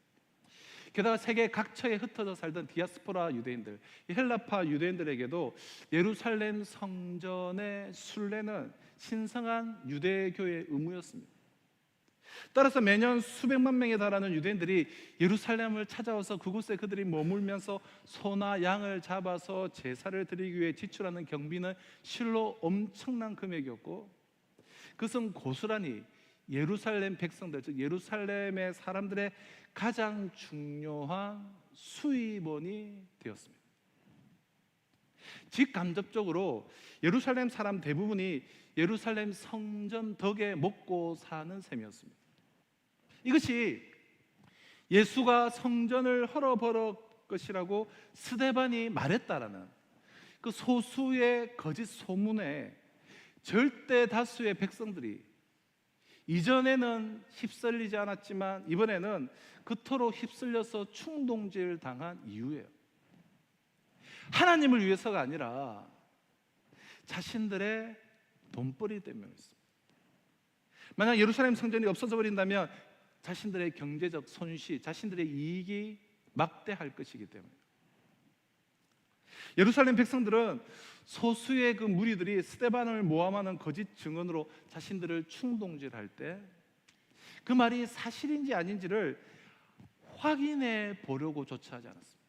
게다가 세계 각처에 흩어져 살던 디아스포라 유대인들, 헬라파 유대인들에게도 예루살렘 성전의 순례는 신성한 유대교의 의무였습니다. 따라서 매년 수백만 명에 달하는 유대인들이 예루살렘을 찾아와서 그곳에 그들이 머물면서 소나 양을 잡아서 제사를 드리기 위해 지출하는 경비는 실로 엄청난 금액이었고, 그것은 고스란히 예루살렘 백성들, 즉 예루살렘의 사람들의 가장 중요한 수입원이 되었습니다. 직간접적으로 예루살렘 사람 대부분이 예루살렘 성전 덕에 먹고 사는 셈이었습니다. 이것이 예수가 성전을 헐어버릴 것이라고 스데반이 말했다라는 그 소수의 거짓 소문에 절대 다수의 백성들이 이전에는 휩쓸리지 않았지만 이번에는 그토록 휩쓸려서 충동질 당한 이유예요. 하나님을 위해서가 아니라 자신들의 돈벌이 때문이었습니다. 만약 예루살렘 성전이 없어져 버린다면 자신들의 경제적 손실, 자신들의 이익이 막대할 것이기 때문에 예루살렘 백성들은 소수의 그 무리들이 스데반을 모함하는 거짓 증언으로 자신들을 충동질할 때 그 말이 사실인지 아닌지를 확인해 보려고 조차 하지 않았습니다.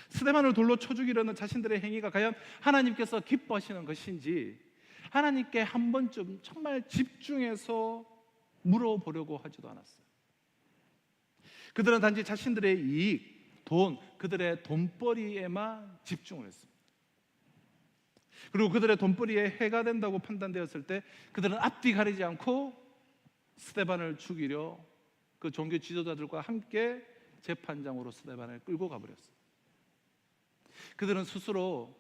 스데반을 돌로 쳐 죽이려는 자신들의 행위가 과연 하나님께서 기뻐하시는 것인지 하나님께 한 번쯤 정말 집중해서 물어보려고 하지도 않았어요. 그들은 단지 자신들의 이익, 돈, 그들의 돈벌이에만 집중을 했습니다. 그리고 그들의 돈벌이에 해가 된다고 판단되었을 때 그들은 앞뒤 가리지 않고 스데반을 죽이려 그 종교 지도자들과 함께 재판장으로 스데반을 끌고 가버렸어요. 그들은 스스로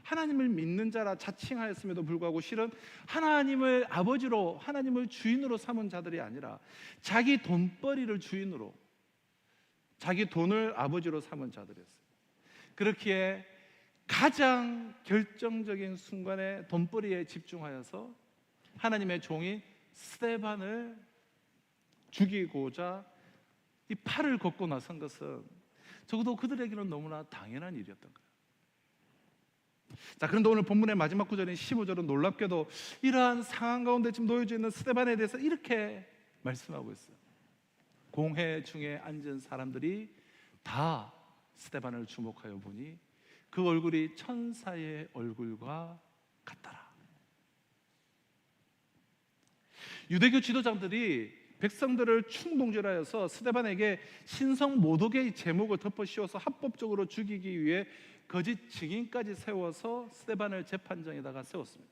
하나님을 믿는 자라 자칭하였음에도 불구하고 실은 하나님을 아버지로, 하나님을 주인으로 삼은 자들이 아니라 자기 돈벌이를 주인으로, 자기 돈을 아버지로 삼은 자들이었어요. 그렇기에 가장 결정적인 순간에 돈벌이에 집중하여서 하나님의 종인 스데반을 죽이고자 이 팔을 걷고 나선 것은 적어도 그들에게는 너무나 당연한 일이었던 거예요. 자, 그런데 오늘 본문의 마지막 구절인 15절은 놀랍게도 이러한 상황 가운데 지금 놓여져 있는 스데반에 대해서 이렇게 말씀하고 있어요. 공회 중에 앉은 사람들이 다 스데반을 주목하여 보니 그 얼굴이 천사의 얼굴과 같더라. 유대교 지도자들이 백성들을 충동질하여서 스데반에게 신성 모독의 제목을 덮어 씌워서 합법적으로 죽이기 위해 거짓 증인까지 세워서 스데반을 재판정에다가 세웠습니다.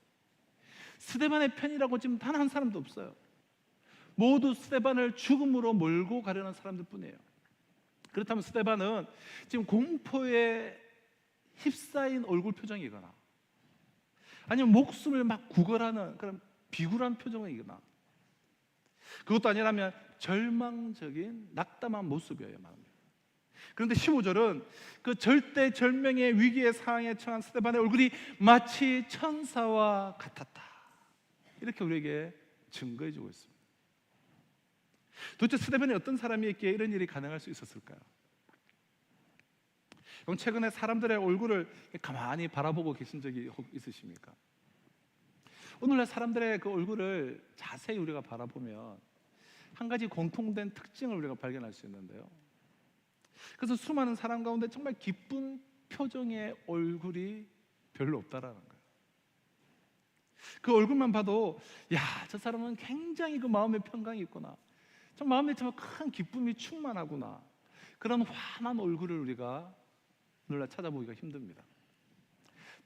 스데반의 편이라고 지금 단 한 사람도 없어요. 모두 스데반을 죽음으로 몰고 가려는 사람들 뿐이에요. 그렇다면 스데반은 지금 공포에 휩싸인 얼굴 표정이거나 아니면 목숨을 막 구걸하는 그런 비굴한 표정이거나 그것도 아니라면 절망적인 낙담한 모습이어야만 합니다. 그런데 15절은 그 절대절명의 위기의 상황에 처한 스데반의 얼굴이 마치 천사와 같았다, 이렇게 우리에게 증거해 주고 있습니다. 도대체 스데반이 어떤 사람이었기에 이런 일이 가능할 수 있었을까요? 그럼 최근에 사람들의 얼굴을 가만히 바라보고 계신 적이 있으십니까? 오늘날 사람들의 그 얼굴을 자세히 우리가 바라보면 한 가지 공통된 특징을 우리가 발견할 수 있는데요. 그래서 수많은 사람 가운데 정말 기쁜 표정의 얼굴이 별로 없다라는 거예요. 그 얼굴만 봐도 야, 저 사람은 굉장히 그 마음의 평강이 있구나, 저 마음에 정말 큰 기쁨이 충만하구나, 그런 환한 얼굴을 우리가 오늘날 찾아보기가 힘듭니다.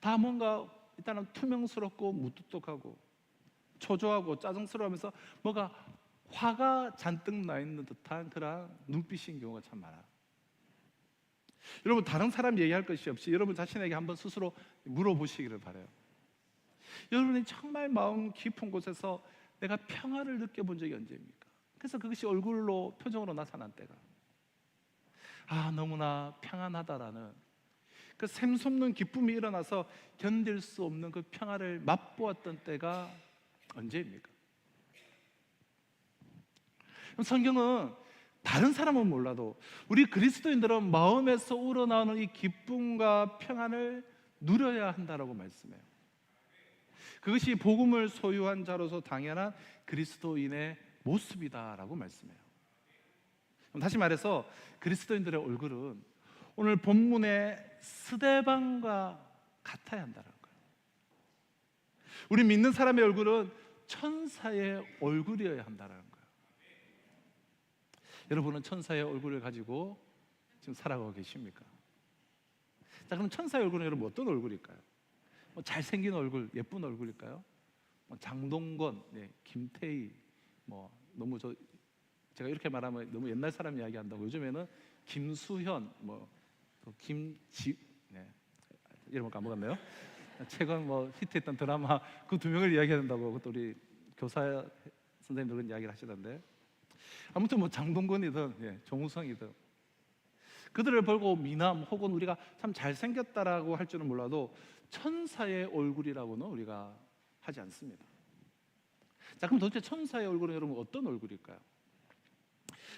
다 뭔가 일단은 투명스럽고 무뚝뚝하고 초조하고 짜증스러워하면서 뭐가 화가 잔뜩 나 있는 듯한 그런 눈빛인 경우가 참 많아요. 여러분, 다른 사람 얘기할 것이 없이 여러분 자신에게 한번 스스로 물어보시기를 바라요. 여러분이 정말 마음 깊은 곳에서 내가 평화를 느껴본 적이 언제입니까? 그래서 그것이 얼굴로 표정으로 나타난 때가 너무나 평안하다라는 그 샘솟는 기쁨이 일어나서 견딜 수 없는 그 평화를 맛보았던 때가 언제입니까? 성경은 다른 사람은 몰라도 우리 그리스도인들은 마음에서 우러나오는 이 기쁨과 평안을 누려야 한다라고 말씀해요. 그것이 복음을 소유한 자로서 당연한 그리스도인의 모습이다라고 말씀해요. 다시 말해서 그리스도인들의 얼굴은 오늘 본문의 스데반과 같아야 한다는 거예요. 우리 믿는 사람의 얼굴은 천사의 얼굴이어야 한다는 거예요. 여러분은 천사의 얼굴을 가지고 지금 살아가고 계십니까? 자, 그럼 천사의 얼굴은 여러분 어떤 얼굴일까요? 잘생긴 얼굴, 예쁜 얼굴일까요? 장동건, 김태희, 너무 제가 이렇게 말하면 너무 옛날 사람 이야기한다고 요즘에는 김수현, 이름을 까먹었네요. 최근 히트했던 드라마 그 두 명을 이야기한다고 그것도 우리 교사 선생님들 그런 이야기를 하시던데, 아무튼 장동건이든 정우성이든 그들을 보고 미남 혹은 우리가 참 잘생겼다라고 할 줄은 몰라도 천사의 얼굴이라고는 우리가 하지 않습니다. 자, 그럼 도대체 천사의 얼굴은 여러분 어떤 얼굴일까요?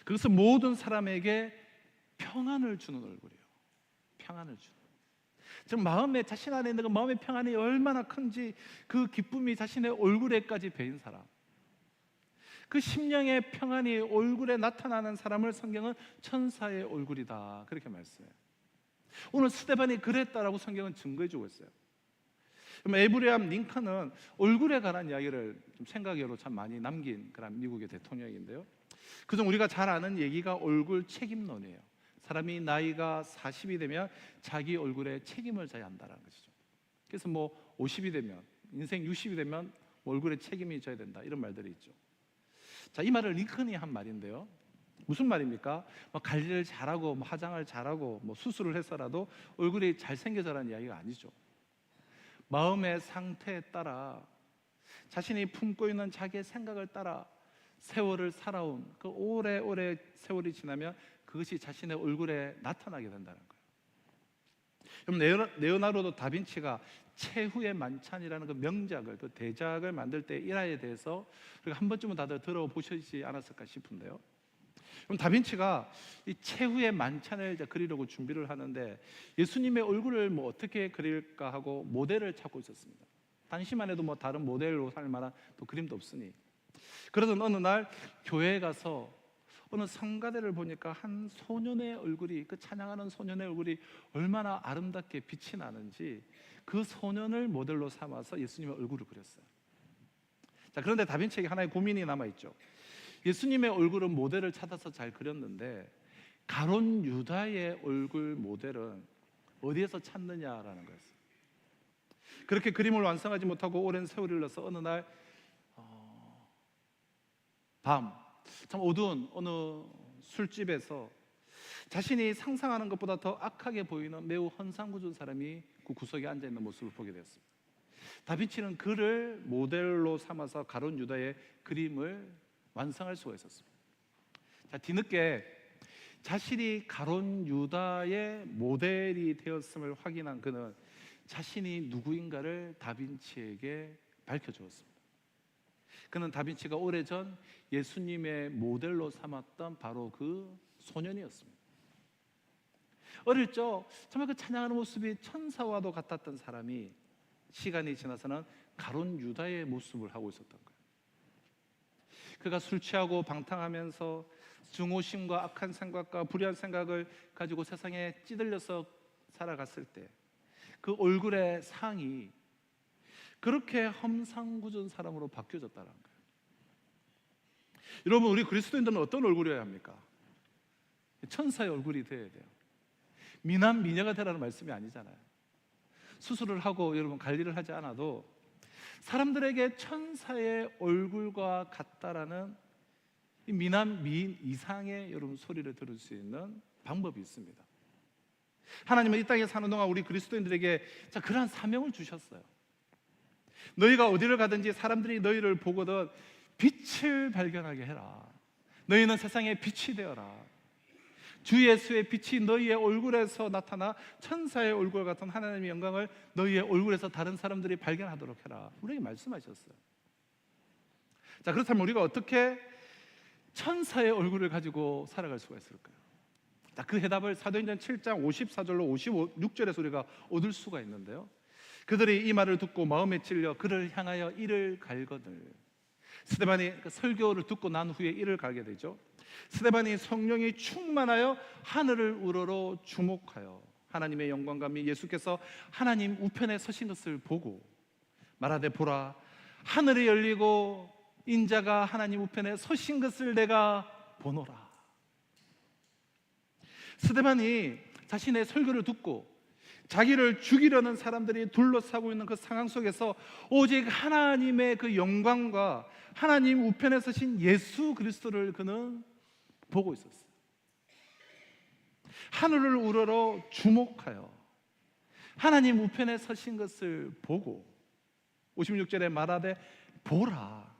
그것은 모든 사람에게 평안을 주는 얼굴이에요. 평안을 주는. 지금 마음에 자신 안에 있는 그 마음의 평안이 얼마나 큰지 그 기쁨이 자신의 얼굴에까지 배인 사람, 그 심령의 평안이 얼굴에 나타나는 사람을 성경은 천사의 얼굴이다 그렇게 말씀해요. 오늘 스데반이 그랬다라고 성경은 증거해주고 있어요. 에이브리함 링컨은 얼굴에 관한 이야기를 좀 생각으로 참 많이 남긴 그런 미국의 대통령인데요, 그중 우리가 잘 아는 얘기가 얼굴 책임론이에요. 사람이 나이가 40이 되면 자기 얼굴에 책임을 져야 한다는 것이죠. 그래서 50이 되면, 인생 60이 되면 얼굴에 책임이 져야 된다, 이런 말들이 있죠. 자, 이 말을 링컨이 한 말인데요, 무슨 말입니까? 관리를 잘하고 화장을 잘하고 수술을 해서라도 얼굴이 잘생겨져라는 이야기가 아니죠. 마음의 상태에 따라 자신이 품고 있는 자기의 생각을 따라 세월을 살아온 그 오래오래 세월이 지나면 그것이 자신의 얼굴에 나타나게 된다는 거예요. 그럼 레오나르도 다빈치가 최후의 만찬이라는 그 명작을, 그 대작을 만들 때 일화에 대해서 우리가 한 번쯤은 다들 들어보시지 않았을까 싶은데요. 그럼 다빈치가 이 최후의 만찬을 그리려고 준비를 하는데 예수님의 얼굴을 어떻게 그릴까 하고 모델을 찾고 있었습니다. 당시만 해도 다른 모델로 살 만한 또 그림도 없으니. 그러던 어느 날 교회에 가서 어느 성가대를 보니까 한 소년의 얼굴이, 그 찬양하는 소년의 얼굴이 얼마나 아름답게 빛이 나는지 그 소년을 모델로 삼아서 예수님의 얼굴을 그렸어요. 자, 그런데 다빈치에게 하나의 고민이 남아있죠. 예수님의 얼굴은 모델을 찾아서 잘 그렸는데 가룟 유다의 얼굴 모델은 어디에서 찾느냐라는 거였어요. 그렇게 그림을 완성하지 못하고 오랜 세월이 흘러서 어느 날 밤, 참 어두운 어느 술집에서 자신이 상상하는 것보다 더 악하게 보이는 매우 헌상궂은 사람이 그 구석에 앉아있는 모습을 보게 되었습니다. 다빈치는 그를 모델로 삼아서 가룟 유다의 그림을 완성할 수가 있었습니다. 자, 뒤늦게 자신이 가룟 유다의 모델이 되었음을 확인한 그는 자신이 누구인가를 다빈치에게 밝혀주었습니다. 그는 다빈치가 오래전 예수님의 모델로 삼았던 바로 그 소년이었습니다. 어릴 적 정말 그 찬양하는 모습이 천사와도 같았던 사람이 시간이 지나서는 가룟 유다의 모습을 하고 있었던 거예요. 그가 술 취하고 방탕하면서 증오심과 악한 생각과 불의한 생각을 가지고 세상에 찌들려서 살아갔을 때 그 얼굴의 상이 그렇게 험상궂은 사람으로 바뀌어졌다는 거예요. 여러분, 우리 그리스도인들은 어떤 얼굴이어야 합니까? 천사의 얼굴이 되어야 돼요. 미남 미녀가 되라는 말씀이 아니잖아요. 수술을 하고 여러분 관리를 하지 않아도 사람들에게 천사의 얼굴과 같다라는 이 미남 미인 이상의 여러분 소리를 들을 수 있는 방법이 있습니다. 하나님은 이 땅에 사는 동안 우리 그리스도인들에게 그러한 사명을 주셨어요. 너희가 어디를 가든지 사람들이 너희를 보거든 빛을 발견하게 해라. 너희는 세상의 빛이 되어라. 주 예수의 빛이 너희의 얼굴에서 나타나 천사의 얼굴 같은 하나님의 영광을 너희의 얼굴에서 다른 사람들이 발견하도록 해라. 우리에게 말씀하셨어요. 자, 그렇다면 우리가 어떻게 천사의 얼굴을 가지고 살아갈 수가 있을까요? 자, 그 해답을 사도행전 7장 54절로 56절에서 우리가 얻을 수가 있는데요. 그들이 이 말을 듣고 마음에 찔려 그를 향하여 이를 갈거늘. 스데반이 그 설교를 듣고 난 후에 이를 갈게 되죠. 스데반이 성령이 충만하여 하늘을 우러러 주목하여 하나님의 영광과 및 예수께서 하나님 우편에 서신 것을 보고 말하되 보라, 하늘이 열리고 인자가 하나님 우편에 서신 것을 내가 보노라. 스데반이 자신의 설교를 듣고 자기를 죽이려는 사람들이 둘러싸고 있는 그 상황 속에서 오직 하나님의 그 영광과 하나님 우편에 서신 예수 그리스도를 그는 보고 있었어요. 하늘을 우러러 주목하여 하나님 우편에 서신 것을 보고 56절에 말하되 보라,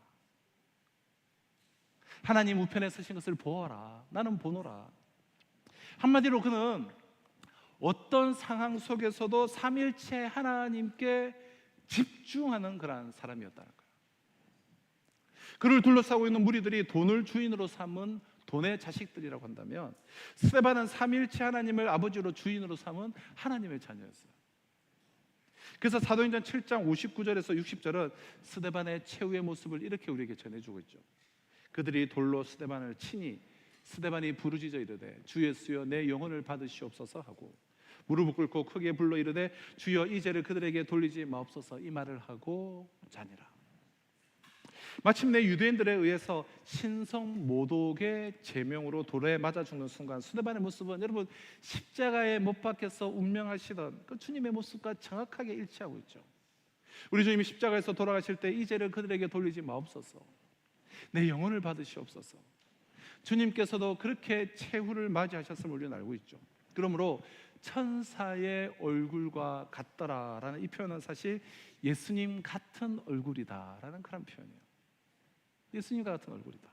하나님 우편에 서신 것을 보아라. 나는 보노라. 한마디로 그는 어떤 상황 속에서도 삼일체 하나님께 집중하는 그런 사람이었다는 거예요. 그를 둘러싸고 있는 무리들이 돈을 주인으로 삼은 돈의 자식들이라고 한다면 스데반은 삼일체 하나님을 아버지로 주인으로 삼은 하나님의 자녀였어요. 그래서 사도행전 7장 59절에서 60절은 스데반의 최후의 모습을 이렇게 우리에게 전해주고 있죠. 그들이 돌로 스데반을 치니 스데반이 부르짖어 이르되 주 예수여 내 영혼을 받으시옵소서 하고 무릎을 꿇고 크게 불러 이르되 주여 이 죄를 그들에게 돌리지 마옵소서. 이 말을 하고 자니라. 마침내 유대인들에 의해서 신성 모독의 제명으로 돌에 맞아 죽는 순간 스데반의 모습은 여러분 십자가에 못 박혀서 운명하시던 그 주님의 모습과 정확하게 일치하고 있죠. 우리 주님이 십자가에서 돌아가실 때 이 죄를 그들에게 돌리지 마옵소서. 내 영혼을 받으시옵소서. 주님께서도 그렇게 최후를 맞이하셨음을 우리는 알고 있죠. 그러므로 천사의 얼굴과 같더라라는 이 표현은 사실 예수님 같은 얼굴이다라는 그런 표현이에요. 예수님과 같은 얼굴이다.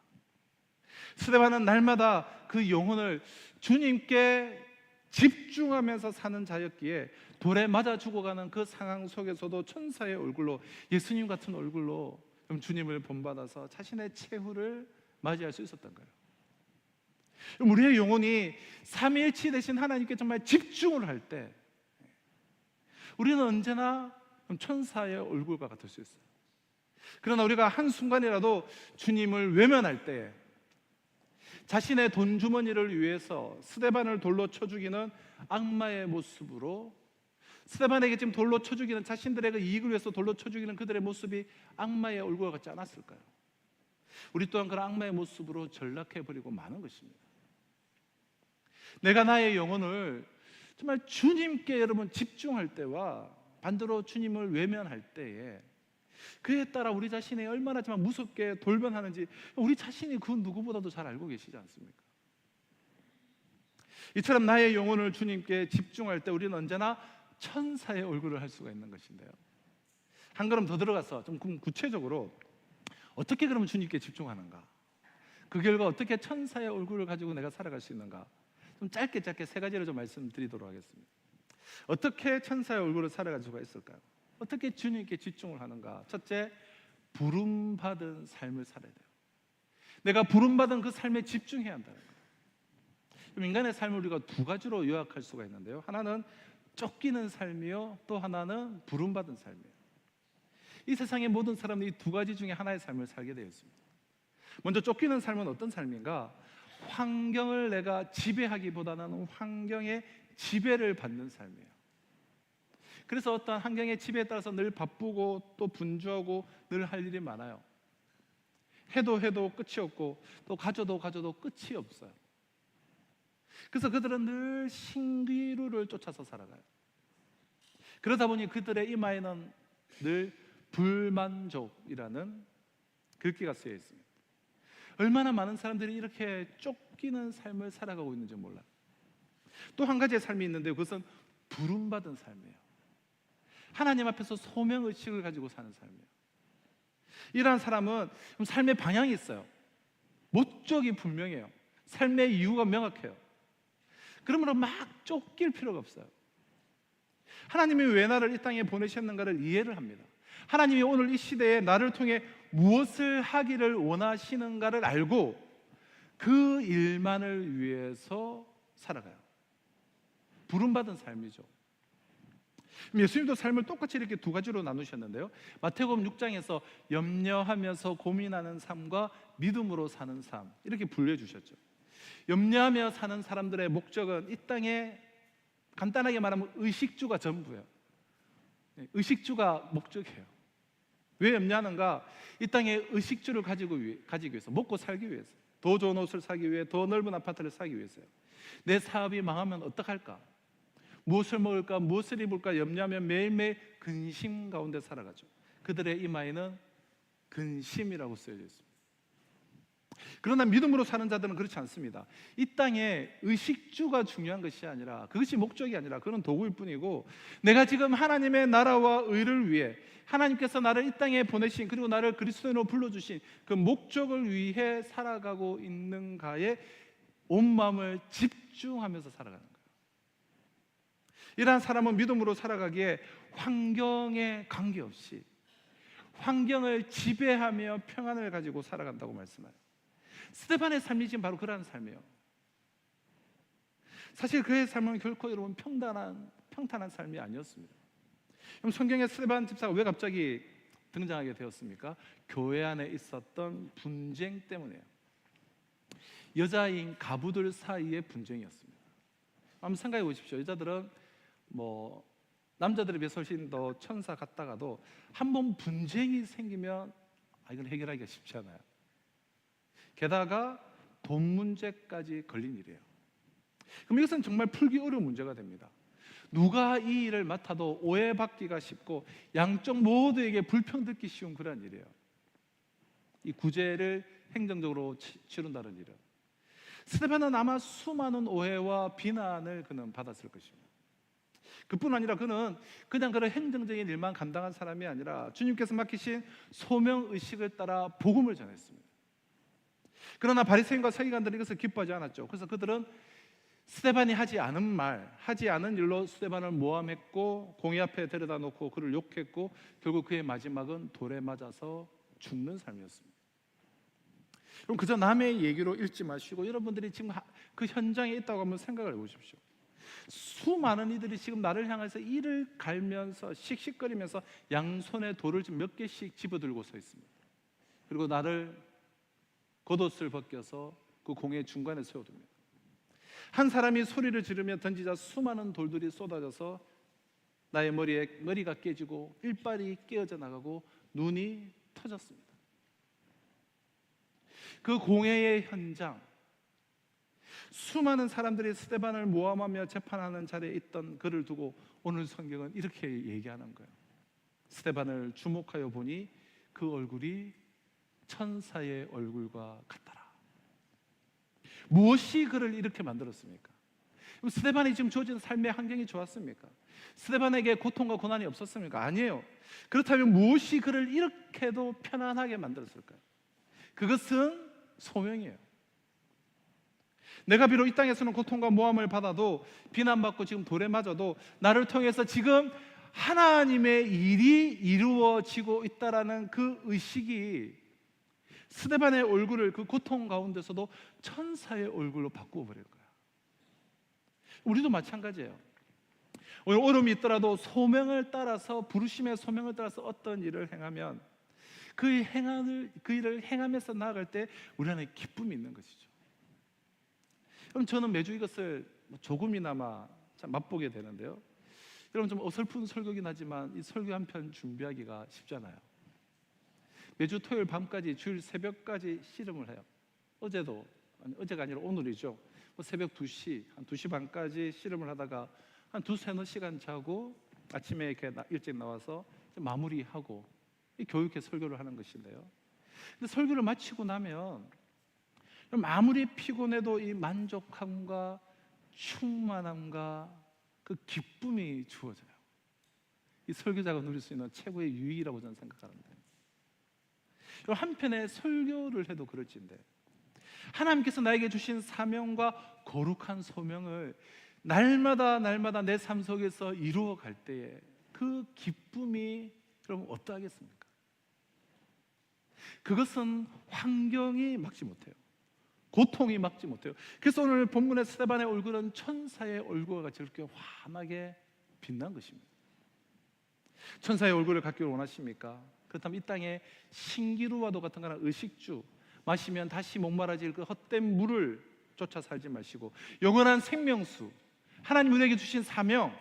스데반은 날마다 그 영혼을 주님께 집중하면서 사는 자였기에 돌에 맞아 죽어가는 그 상황 속에서도 천사의 얼굴로 예수님 같은 얼굴로 주님을 본받아서 자신의 최후를 맞이할 수 있었던 거예요. 우리의 영혼이 삼위일체 되신 하나님께 정말 집중을 할 때 우리는 언제나 천사의 얼굴과 같을 수 있어요. 그러나 우리가 한순간이라도 주님을 외면할 때 자신의 돈 주머니를 위해서 스데반을 돌로 쳐 죽이는 악마의 모습으로, 스데반에게 지금 돌로 쳐 죽이는, 자신들의 그 이익을 위해서 돌로 쳐 죽이는 그들의 모습이 악마의 얼굴과 같지 않았을까요? 우리 또한 그런 악마의 모습으로 전락해버리고 마는 것입니다. 내가 나의 영혼을 정말 주님께 여러분 집중할 때와 반대로 주님을 외면할 때에 그에 따라 우리 자신이 얼마나 정말 무섭게 돌변하는지 우리 자신이 그 누구보다도 잘 알고 계시지 않습니까? 이처럼 나의 영혼을 주님께 집중할 때 우리는 언제나 천사의 얼굴을 할 수가 있는 것인데요, 한 걸음 더 들어가서 좀 구체적으로 어떻게 그러면 주님께 집중하는가, 그 결과 어떻게 천사의 얼굴을 가지고 내가 살아갈 수 있는가, 좀 짧게 세 가지를 좀 말씀드리도록 하겠습니다. 어떻게 천사의 얼굴을 살아갈 수가 있을까요? 어떻게 주님께 집중을 하는가? 첫째, 부름받은 삶을 살아야 돼요. 내가 부름받은 그 삶에 집중해야 한다는 거예요. 인간의 삶을 우리가 두 가지로 요약할 수가 있는데요, 하나는 쫓기는 삶이요, 또 하나는 부름받은 삶이에요. 이 세상의 모든 사람들이 이 두 가지 중에 하나의 삶을 살게 되어 있습니다. 먼저 쫓기는 삶은 어떤 삶인가? 환경을 내가 지배하기보다는 환경의 지배를 받는 삶이에요. 그래서 어떤 환경의 지배에 따라서 늘 바쁘고 또 분주하고 늘 할 일이 많아요. 해도 끝이 없고 또 가져도 끝이 없어요. 그래서 그들은 늘 신기루를 쫓아서 살아가요. 그러다 보니 그들의 이마에는 늘 불만족이라는 글귀가 쓰여 있습니다. 얼마나 많은 사람들이 이렇게 쫓기는 삶을 살아가고 있는지 몰라요. 또 한 가지의 삶이 있는데 그것은 부름받은 삶이에요. 하나님 앞에서 소명의식을 가지고 사는 삶이에요. 이러한 사람은 삶의 방향이 있어요. 목적이 분명해요. 삶의 이유가 명확해요. 그러므로 막 쫓길 필요가 없어요. 하나님이 왜 나를 이 땅에 보내셨는가를 이해를 합니다. 하나님이 오늘 이 시대에 나를 통해 무엇을 하기를 원하시는가를 알고 그 일만을 위해서 살아가요. 부름받은 삶이죠. 예수님도 삶을 똑같이 이렇게 두 가지로 나누셨는데요, 마태복음 6장에서 염려하면서 고민하는 삶과 믿음으로 사는 삶, 이렇게 분류해 주셨죠. 염려하며 사는 사람들의 목적은 이 땅에 간단하게 말하면 의식주가 전부예요. 의식주가 목적이에요. 왜 염려하는가? 이 땅에 의식주를 가지기 위해서, 먹고 살기 위해서, 더 좋은 옷을 사기 위해, 더 넓은 아파트를 사기 위해서요. 내 사업이 망하면 어떡할까? 무엇을 먹을까? 무엇을 입을까? 염려하며 매일매일 근심 가운데 살아가죠. 그들의 이마에는 근심이라고 쓰여져 있습니다. 그러나 믿음으로 사는 자들은 그렇지 않습니다. 이 땅에 의식주가 중요한 것이 아니라, 그것이 목적이 아니라 그건 도구일 뿐이고, 내가 지금 하나님의 나라와 의를 위해 하나님께서 나를 이 땅에 보내신, 그리고 나를 그리스도인으로 불러주신 그 목적을 위해 살아가고 있는가에 온 마음을 집중하면서 살아가는 거예요. 이러한 사람은 믿음으로 살아가기에 환경에 관계없이 환경을 지배하며 평안을 가지고 살아간다고 말씀해요. 스데반의 삶이 지금 바로 그러한 삶이에요. 사실 그의 삶은 결코 여러분 평탄한 삶이 아니었습니다. 그럼 성경에 스데반 집사가 왜 갑자기 등장하게 되었습니까? 교회 안에 있었던 분쟁 때문이에요. 여자인 가부들 사이의 분쟁이었습니다. 한번 생각해 보십시오. 여자들은 남자들에 비해 훨씬 더 천사 같다가도 한번 분쟁이 생기면 이건 해결하기가 쉽지 않아요. 게다가 돈 문제까지 걸린 일이에요. 그럼 이것은 정말 풀기 어려운 문제가 됩니다. 누가 이 일을 맡아도 오해받기가 쉽고 양쪽 모두에게 불평 듣기 쉬운 그런 일이에요. 이 구제를 행정적으로 치른다는 일은. 스데반은 아마 수많은 오해와 비난을 그는 받았을 것입니다. 그뿐 아니라 그는 그냥 그런 행정적인 일만 감당한 사람이 아니라 주님께서 맡기신 소명의식을 따라 복음을 전했습니다. 그러나 바리새인과 서기관들은 이것을 기뻐하지 않았죠. 그래서 그들은 스데반이 하지 않은 일로 스데반을 모함했고 공의 앞에 데려다 놓고 그를 욕했고 결국 그의 마지막은 돌에 맞아서 죽는 삶이었습니다. 그럼 그저 남의 얘기로 읽지 마시고 여러분들이 지금 그 현장에 있다고 한번 생각을 해보십시오. 수많은 이들이 지금 나를 향해서 이를 갈면서 씩씩거리면서 양손에 돌을 몇 개씩 집어들고 서 있습니다. 그리고 나를 겉옷을 벗겨서 그 공의 중간에 세워둡니다. 한 사람이 소리를 지르며 던지자 수많은 돌들이 쏟아져서 나의 머리가 깨지고 일발이 깨어져 나가고 눈이 터졌습니다. 그 공회의 현장, 수많은 사람들이 스데반을 모함하며 재판하는 자리에 있던 그를 두고 오늘 성경은 이렇게 얘기하는 거예요. 스데반을 주목하여 보니 그 얼굴이 천사의 얼굴과 같더라. 무엇이 그를 이렇게 만들었습니까? 스데반이 지금 주어진 삶의 환경이 좋았습니까? 스데반에게 고통과 고난이 없었습니까? 아니에요. 그렇다면 무엇이 그를 이렇게도 편안하게 만들었을까요? 그것은 소명이에요. 내가 비록 이 땅에서는 고통과 모함을 받아도, 비난받고 지금 돌에 맞아도 나를 통해서 지금 하나님의 일이 이루어지고 있다라는 그 의식이 스데반의 얼굴을 그 고통 가운데서도 천사의 얼굴로 바꾸어 버릴 거야. 우리도 마찬가지예요. 오늘 어려움이 있더라도 소명을 따라서, 부르심의 소명을 따라서 어떤 일을 행하면 그 일을 행하면서 나아갈 때 우리 안에 기쁨이 있는 것이죠. 그럼 저는 매주 이것을 조금이나마 맛보게 되는데요. 여러분, 좀 어설픈 설교긴 하지만 이 설교 한 편 준비하기가 쉽잖아요. 매주 토요일 밤까지, 주일 새벽까지 씨름을 해요. 어제가 아니라 오늘이죠. 새벽 2시, 한 2시 반까지 씨름을 하다가 한 2-3시간 자고 아침에 이렇게 일찍 나와서 마무리하고 교육회 설교를 하는 것인데요. 근데 설교를 마치고 나면 아무리 피곤해도 이 만족함과 충만함과 그 기쁨이 주어져요. 이 설교자가 누릴 수 있는 최고의 유익이라고 저는 생각하는데, 한편에 설교를 해도 그럴진데 하나님께서 나에게 주신 사명과 거룩한 소명을 날마다 내 삶 속에서 이루어 갈 때에 그 기쁨이 그럼 어떠하겠습니까? 그것은 환경이 막지 못해요. 고통이 막지 못해요. 그래서 오늘 본문의 스데반의 얼굴은 천사의 얼굴과 같이 이렇게 환하게 빛난 것입니다. 천사의 얼굴을 갖기를 원하십니까? 그렇다면 이 땅에 신기루와도 같은 거나 의식주, 마시면 다시 목마라질 그 헛된 물을 쫓아 살지 마시고 영원한 생명수, 하나님 우리에게 주신 사명,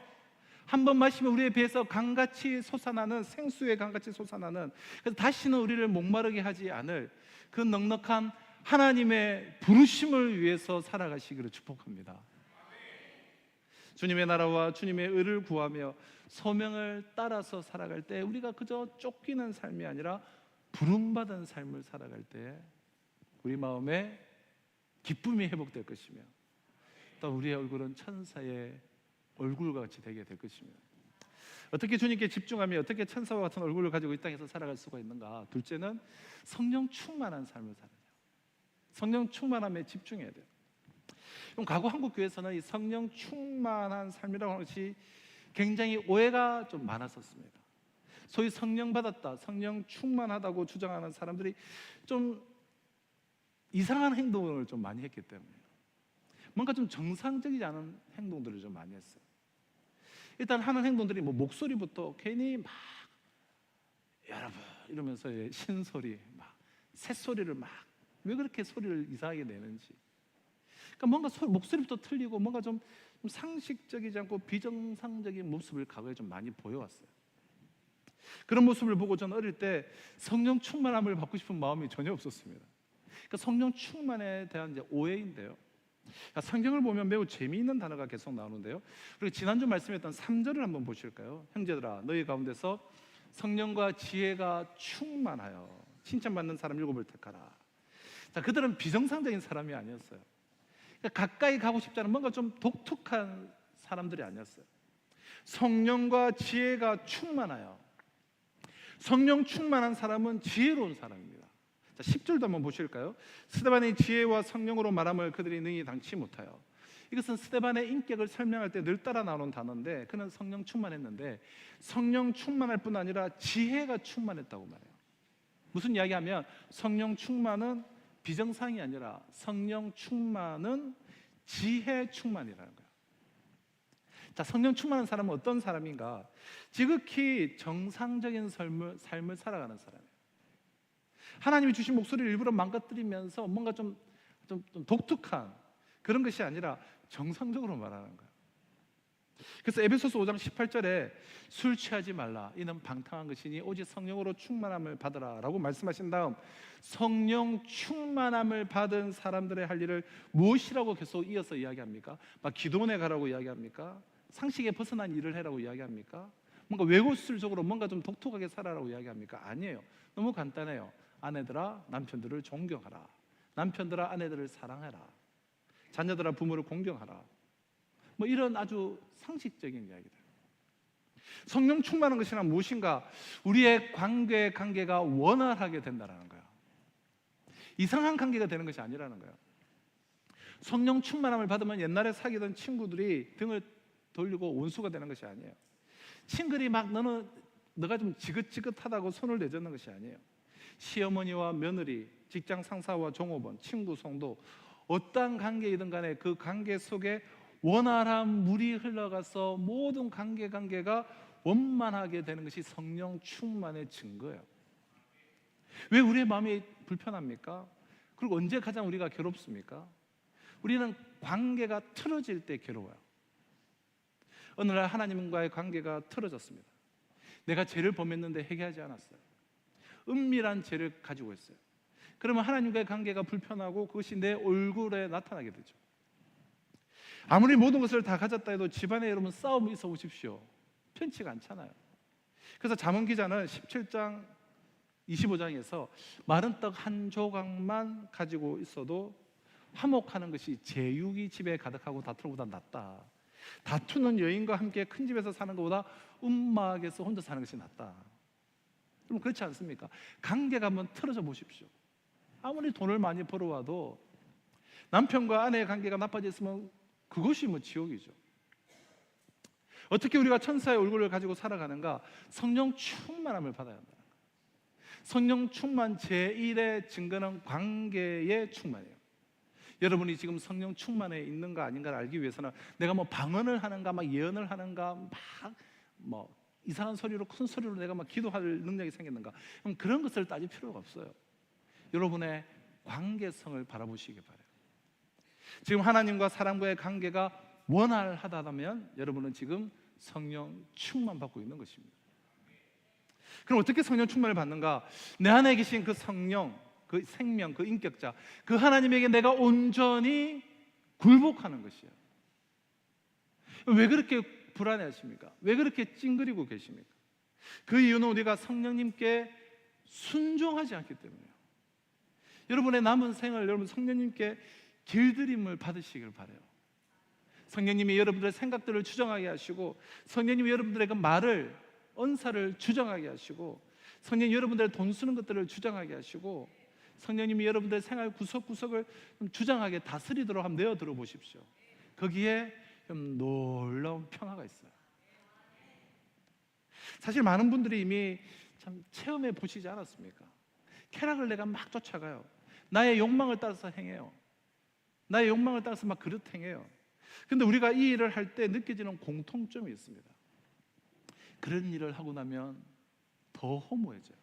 한 번 마시면 우리의 배에서 강같이 솟아나는, 생수의 강같이 솟아나는, 그래서 다시는 우리를 목마르게 하지 않을 그 넉넉한 하나님의 부르심을 위해서 살아가시기를 축복합니다. 주님의 나라와 주님의 의를 구하며 소명을 따라서 살아갈 때 우리가 그저 쫓기는 삶이 아니라 부름받은 삶을 살아갈 때 우리 마음에 기쁨이 회복될 것이며 또 우리의 얼굴은 천사의 얼굴과 같이 되게 될 것입니다. 어떻게 주님께 집중하며 어떻게 천사와 같은 얼굴을 가지고 이 땅에서 살아갈 수가 있는가? 둘째는 성령 충만한 삶을 살아야 돼요. 성령 충만함에 집중해야 돼요. 그럼 과거 한국 교회에서는 이 성령 충만한 삶이라고 하는 것이 굉장히 오해가 좀 많았었습니다. 소위 성령 받았다, 성령 충만하다고 주장하는 사람들이 좀 이상한 행동을 좀 많이 했기 때문에 뭔가 좀 정상적이지 않은 행동들을 좀 많이 했어요. 일단 하는 행동들이 목소리부터 괜히 막 여러분 이러면서 신소리, 막 새소리를 막 왜 그렇게 소리를 이상하게 내는지, 그러니까 뭔가 목소리부터 틀리고 뭔가 좀 상식적이지 않고 비정상적인 모습을 과거에 좀 많이 보여왔어요. 그런 모습을 보고 저는 어릴 때 성령 충만함을 받고 싶은 마음이 전혀 없었습니다. 그러니까 성령 충만에 대한 이제 오해인데요. 성경을 보면 매우 재미있는 단어가 계속 나오는데요. 그리고 지난주 말씀했던 3절을 한번 보실까요? 형제들아 너희 가운데서 성령과 지혜가 충만하여 칭찬받는 사람 7을 택하라. 자, 그들은 비정상적인 사람이 아니었어요. 그러니까 가까이 가고 싶지 않은 뭔가 좀 독특한 사람들이 아니었어요. 성령과 지혜가 충만하여. 성령 충만한 사람은 지혜로운 사람입니다. 자, 10절도 한번 보실까요? 스데반의 지혜와 성령으로 말함을 그들이 능히 당치 못하여. 이것은 스데반의 인격을 설명할 때 늘 따라 나오는 단어인데, 그는 성령 충만했는데 성령 충만할 뿐 아니라 지혜가 충만했다고 말해요. 무슨 이야기하면 성령 충만은 비정상이 아니라 성령 충만은 지혜 충만이라는 거예요. 자, 성령 충만한 사람은 어떤 사람인가? 지극히 정상적인 삶을 살아가는 사람이에요. 하나님이 주신 목소리를 일부러 망가뜨리면서 뭔가 좀 좀 독특한 그런 것이 아니라 정상적으로 말하는 거예요. 그래서 에베소서 5장 18절에 술 취하지 말라, 이는 방탕한 것이니 오직 성령으로 충만함을 받으라 라고 말씀하신 다음, 성령 충만함을 받은 사람들의 할 일을 무엇이라고 계속 이어서 이야기합니까? 막 기도원에 가라고 이야기합니까? 상식에 벗어난 일을 해라고 이야기합니까? 뭔가 외고술적으로 뭔가 좀 독특하게 살아라고 이야기합니까? 아니에요. 너무 간단해요. 아내들아 남편들을 존경하라, 남편들아 아내들을 사랑해라, 자녀들아 부모를 공경하라, 뭐 이런 아주 상식적인 이야기들. 성령 충만한 것이란 무엇인가? 우리의 관계가 원활하게 된다는 거예요. 이상한 관계가 되는 것이 아니라는 거예요. 성령 충만함을 받으면 옛날에 사귀던 친구들이 등을 돌리고 원수가 되는 것이 아니에요. 친구들이 막 너가 좀 지긋지긋하다고 손을 내젓는 것이 아니에요. 시어머니와 며느리, 직장 상사와 종업원, 친구, 성도, 어떠한 관계이든 간에 그 관계 속에 원활한 물이 흘러가서 모든 관계가 원만하게 되는 것이 성령 충만의 증거예요. 왜 우리의 마음이 불편합니까? 그리고 언제 가장 우리가 괴롭습니까? 우리는 관계가 틀어질 때 괴로워요. 어느 날 하나님과의 관계가 틀어졌습니다. 내가 죄를 범했는데 회개하지 않았어요. 은밀한 죄를 가지고 있어요. 그러면 하나님과의 관계가 불편하고 그것이 내 얼굴에 나타나게 되죠. 아무리 모든 것을 다 가졌다 해도 집안에 여러분 싸움이 있어 보십시오. 편치가 않잖아요. 그래서 잠언 기자는 17장 25장에서 마른 떡 한 조각만 가지고 있어도 화목하는 것이 제육이 집에 가득하고 다투는 것보다 낫다. 다투는 여인과 함께 큰 집에서 사는 것보다 움막에서 혼자 사는 것이 낫다. 그럼 그렇지 않습니까? 관계가 한번 틀어져 보십시오. 아무리 돈을 많이 벌어와도 남편과 아내의 관계가 나빠져 있으면 그것이 뭐 지옥이죠. 어떻게 우리가 천사의 얼굴을 가지고 살아가는가? 성령 충만함을 받아야 한다. 성령 충만 제1의 증거는 관계의 충만이에요. 여러분이 지금 성령 충만에 있는가 아닌가를 알기 위해서는 내가 뭐 방언을 하는가, 막 예언을 하는가, 막 뭐 이상한 소리로, 큰 소리로 내가 막 기도할 능력이 생겼는가, 그럼 그런 것을 따질 필요가 없어요. 여러분의 관계성을 바라보시기 바라요. 지금 하나님과 사람과의 관계가 원활하다면 여러분은 지금 성령 충만 받고 있는 것입니다. 그럼 어떻게 성령 충만을 받는가? 내 안에 계신 그 성령, 그 생명, 그 인격자, 그 하나님에게 내가 온전히 굴복하는 것이에요. 왜 그렇게 불안해하십니까? 왜 그렇게 찡그리고 계십니까? 그 이유는 우리가 성령님께 순종하지 않기 때문이에요. 여러분의 남은 생을 여러분 성령님께 길들임을 받으시길 바라요. 성령님이 여러분들의 생각들을 추정하게 하시고, 성령님이 여러분들의 그 말을, 언사를 추정하게 하시고, 성령님이 여러분들의 돈 쓰는 것들을 추정하게 하시고, 성령님이 여러분들의 생활 구석구석을 좀 주장하게 다스리도록 한번 내어들어 보십시오. 거기에 좀 놀라운 평화가 있어요. 사실 많은 분들이 이미 참 체험해 보시지 않았습니까? 쾌락을 내가 막 쫓아가요. 나의 욕망을 따라서 행해요. 나의 욕망을 따라서 막 그릇 행해요. 근데 우리가 이 일을 할 때 느껴지는 공통점이 있습니다. 그런 일을 하고 나면 더 허무해져요.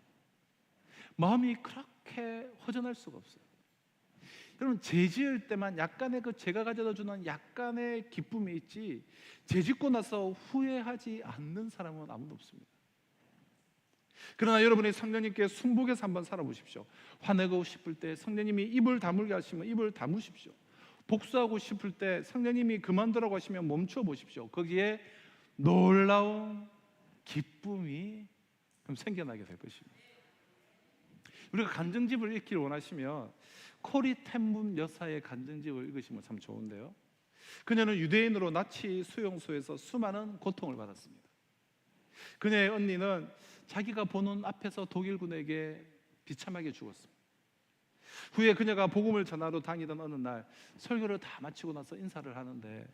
마음이 그렇게 허전할 수가 없어요. 여러분, 죄 지을 때만 약간의 그 죄가 가져다 주는 약간의 기쁨이 있지, 죄 짓고 나서 후회하지 않는 사람은 아무도 없습니다. 그러나 여러분이 성령님께 순복해서 한번 살아보십시오. 화내고 싶을 때 성령님이 입을 다물게 하시면 입을 다무십시오. 복수하고 싶을 때 성령님이 그만두라고 하시면 멈춰 보십시오. 거기에 놀라운 기쁨이 생겨나게 될 것입니다. 우리가 간증집을 읽기를 원하시면 코리 텐문 여사의 간증집을 읽으시면 참 좋은데요. 그녀는 유대인으로 나치 수용소에서 수많은 고통을 받았습니다. 그녀의 언니는 자기가 보는 앞에서 독일군에게 비참하게 죽었습니다. 후에 그녀가 복음을 전하러 다니던 어느 날 설교를 다 마치고 나서 인사를 하는데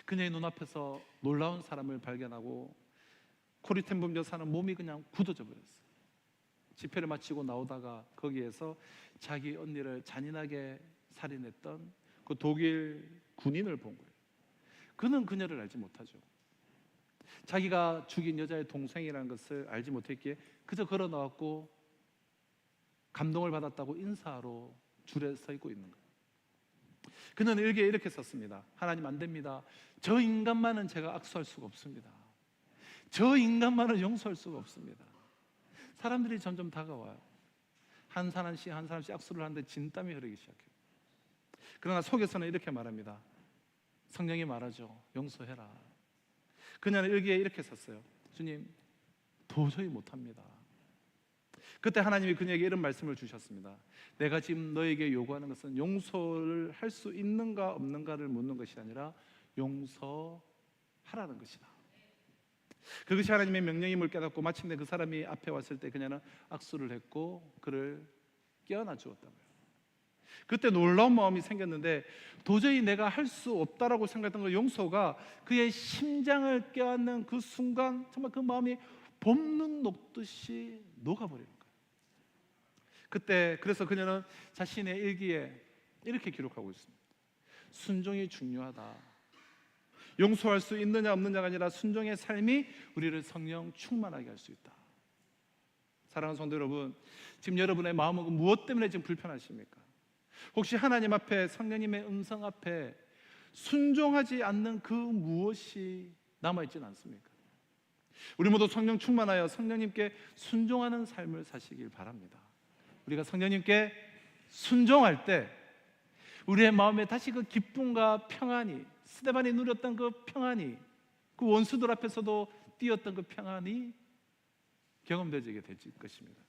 그녀의 눈앞에서 놀라운 사람을 발견하고 코리 텐문 여사는 몸이 그냥 굳어져 버렸어요. 집회를 마치고 나오다가 거기에서 자기 언니를 잔인하게 살인했던 그 독일 군인을 본 거예요. 그는 그녀를 알지 못하죠. 자기가 죽인 여자의 동생이라는 것을 알지 못했기에 그저 걸어 나왔고 감동을 받았다고 인사하러 줄에 서 있고 있는 거예요. 그는 일기에 이렇게 썼습니다. 하나님 안 됩니다. 저 인간만은 제가 악수할 수가 없습니다. 저 인간만은 용서할 수가 없습니다. 사람들이 점점 다가와요. 한 사람씩 악수를 하는데 진땀이 흐르기 시작해요. 그러나 속에서는 이렇게 말합니다. 성령이 말하죠. 용서해라. 그녀는 일기에 이렇게 썼어요. 주님, 도저히 못합니다. 그때 하나님이 그녀에게 이런 말씀을 주셨습니다. 내가 지금 너에게 요구하는 것은 용서를 할 수 있는가 없는가를 묻는 것이 아니라 용서하라는 것이다. 그것이 하나님의 명령임을 깨닫고 마침내 그 사람이 앞에 왔을 때 그녀는 악수를 했고 그를 깨어나 주었다고요. 그때 놀라운 마음이 생겼는데 도저히 내가 할 수 없다라고 생각했던 그 용서가 그의 심장을 깨닫는 그 순간 정말 그 마음이 봄눈 녹듯이 녹아버리는 거예요. 그때 그래서 그녀는 자신의 일기에 이렇게 기록하고 있습니다. 순종이 중요하다. 용서할 수 있느냐 없느냐가 아니라 순종의 삶이 우리를 성령 충만하게 할 수 있다. 사랑하는 성도 여러분, 지금 여러분의 마음은 무엇 때문에 지금 불편하십니까? 혹시 하나님 앞에 성령님의 음성 앞에 순종하지 않는 그 무엇이 남아있지는 않습니까? 우리 모두 성령 충만하여 성령님께 순종하는 삶을 사시길 바랍니다. 우리가 성령님께 순종할 때 우리의 마음에 다시 그 기쁨과 평안이, 스데반이 누렸던 그 평안이, 그 원수들 앞에서도 뛰었던 그 평안이 경험되게 될 것입니다.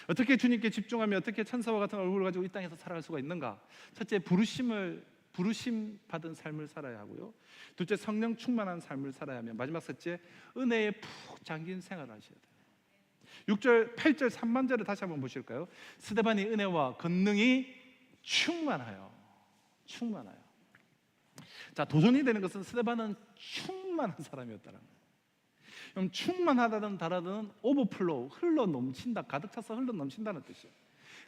어떻게 주님께 집중하며 어떻게 천사와 같은 얼굴을 가지고 이 땅에서 살아갈 수가 있는가? 첫째, 부르심 받은 삶을 살아야 하고요. 둘째, 성령 충만한 삶을 살아야 하며, 마지막 셋째, 은혜에 푹 잠긴 생활을 하셔야 돼요. 6절, 8절, 3만절을 다시 한번 보실까요? 스데반이 은혜와 권능이 충만하여. 자, 도전이 되는 것은 스데반은 충만한 사람이었다는 거예요. 그럼 충만하다는 단어는 오버플로우, 흘러 넘친다, 가득 차서 흘러 넘친다는 뜻이에요.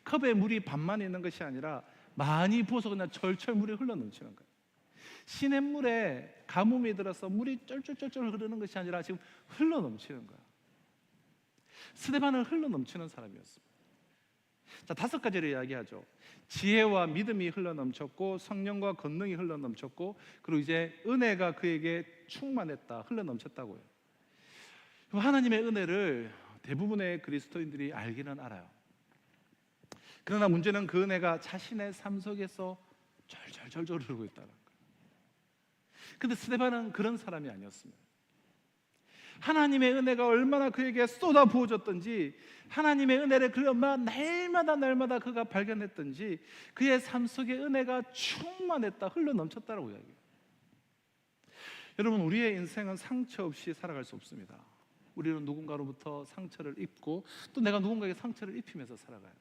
컵에 물이 반만 있는 것이 아니라 많이 부어서 그냥 철철 물이 흘러 넘치는 거예요. 시냇물에 가뭄이 들어서 물이 쫄쫄쫄쫄 흐르는 것이 아니라 지금 흘러 넘치는 거예요. 스데반은 흘러 넘치는 사람이었습니다. 자, 5가지를 이야기하죠. 지혜와 믿음이 흘러 넘쳤고, 성령과 권능이 흘러 넘쳤고, 그리고 이제 은혜가 그에게 충만했다, 흘러 넘쳤다고요. 하나님의 은혜를 대부분의 그리스도인들이 알기는 알아요. 그러나 문제는 그 은혜가 자신의 삶 속에서 절절절절 흐르고 있다는 거예요. 근데 스데반은 그런 사람이 아니었습니다. 하나님의 은혜가 얼마나 그에게 쏟아 부어졌던지, 하나님의 은혜를 그 얼마나 날마다 그가 발견했던지, 그의 삶 속에 은혜가 충만했다, 흘러 넘쳤다라고 이야기해요. 여러분, 우리의 인생은 상처 없이 살아갈 수 없습니다. 우리는 누군가로부터 상처를 입고 또 내가 누군가에게 상처를 입히면서 살아가요.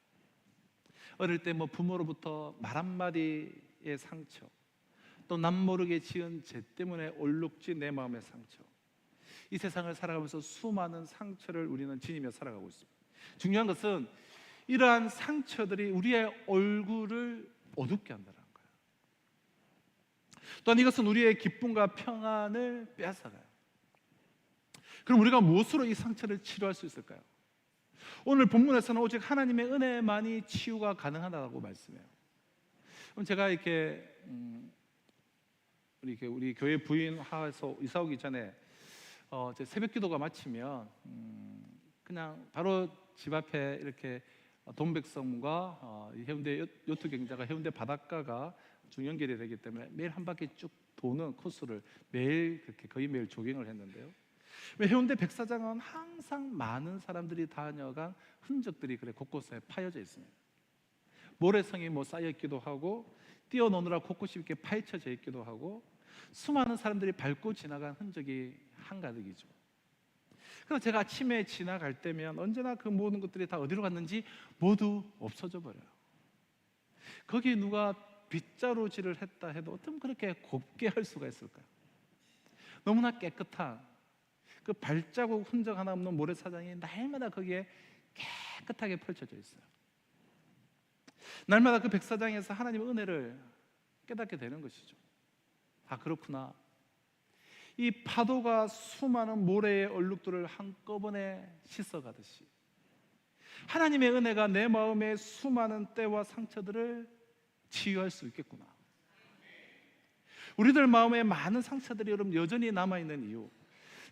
어릴 때 부모로부터 말 한마디의 상처, 또 남 모르게 지은 죄 때문에 얼룩진 내 마음의 상처, 이 세상을 살아가면서 수많은 상처를 우리는 지니며 살아가고 있습니다. 중요한 것은 이러한 상처들이 우리의 얼굴을 어둡게 한다는 거예요. 또한 이것은 우리의 기쁨과 평안을 빼앗아가요. 그럼 우리가 무엇으로 이 상처를 치료할 수 있을까요? 오늘 본문에서는 오직 하나님의 은혜만이 치유가 가능하다고 말씀해요. 그럼 제가 이렇게 우리 교회 부인화해서 이사 오기 전에 제 새벽 기도가 마치면 그냥 바로 집 앞에 이렇게 동백섬과 해운대 요트 경자가 해운대 바닷가가 중연결이 되기 때문에 매일 한 바퀴 쭉 도는 코스를 매일 그렇게 거의 매일 조깅을 했는데요. 해운대 백사장은 항상 많은 사람들이 다녀간 흔적들이 그래 곳곳에 파여져 있습니다. 모래성이 쌓여 있기도 하고, 뛰어노느라 곳곳이 이렇게 파헤쳐져 있기도 하고, 수많은 사람들이 밟고 지나간 흔적이 한가득이죠. 그래서 제가 아침에 지나갈 때면 언제나 그 모든 것들이 다 어디로 갔는지 모두 없어져 버려요. 거기에 누가 빗자루질을 했다 해도 어쩜 그렇게 곱게 할 수가 있을까요? 너무나 깨끗한 그 발자국 흔적 하나 없는 모래사장이 날마다 거기에 깨끗하게 펼쳐져 있어요. 날마다 그 백사장에서 하나님의 은혜를 깨닫게 되는 것이죠. 아, 그렇구나. 이 파도가 수많은 모래의 얼룩들을 한꺼번에 씻어가듯이 하나님의 은혜가 내 마음의 수많은 때와 상처들을 치유할 수 있겠구나. 우리들 마음에 많은 상처들이 여러분 여전히 남아있는 이유,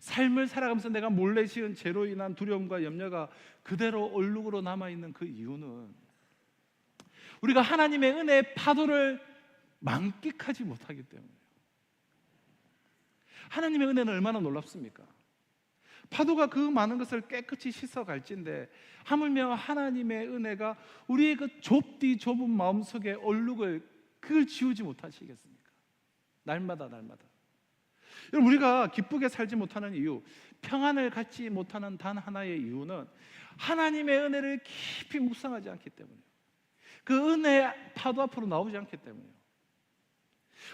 삶을 살아가면서 내가 몰래 지은 죄로 인한 두려움과 염려가 그대로 얼룩으로 남아있는 그 이유는 우리가 하나님의 은혜의 파도를 만끽하지 못하기 때문이에요. 하나님의 은혜는 얼마나 놀랍습니까? 파도가 그 많은 것을 깨끗이 씻어갈진데 하물며 하나님의 은혜가 우리의 그 좁은 마음속의 얼룩을 그걸 지우지 못하시겠습니까? 날마다 여러분, 우리가 기쁘게 살지 못하는 이유, 평안을 갖지 못하는 단 하나의 이유는 하나님의 은혜를 깊이 묵상하지 않기 때문이에요. 그 은혜의 파도 앞으로 나오지 않기 때문이에요.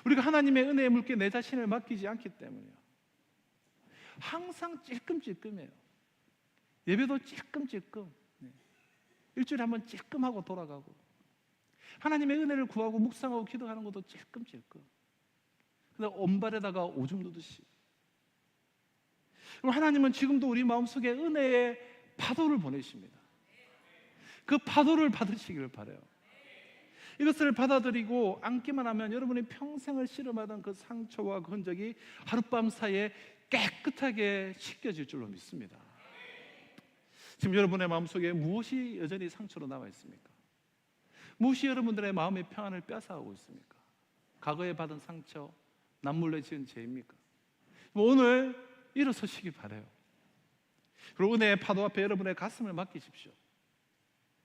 우리가 하나님의 은혜의 물결에 내 자신을 맡기지 않기 때문이에요. 항상 찔끔찔끔해요. 예배도 찔끔찔끔, 일주일에 한번 찔끔하고 돌아가고, 하나님의 은혜를 구하고 묵상하고 기도하는 것도 찔끔찔끔. 근데 온발에다가 오줌 누듯이. 그럼 하나님은 지금도 우리 마음속에 은혜의 파도를 보내십니다. 그 파도를 받으시기를 바라요. 이것을 받아들이고 안기만 하면 여러분이 평생을 씨름하던 그 상처와 그 흔적이 하룻밤 사이에 깨끗하게 씻겨질 줄로 믿습니다. 지금 여러분의 마음속에 무엇이 여전히 상처로 남아 있습니까? 무엇이 여러분들의 마음의 평안을 뺏어가고 있습니까? 과거에 받은 상처, 남몰래 지은 죄입니까? 오늘 일어서시기 바라요. 그리고 은혜의 파도 앞에 여러분의 가슴을 맡기십시오.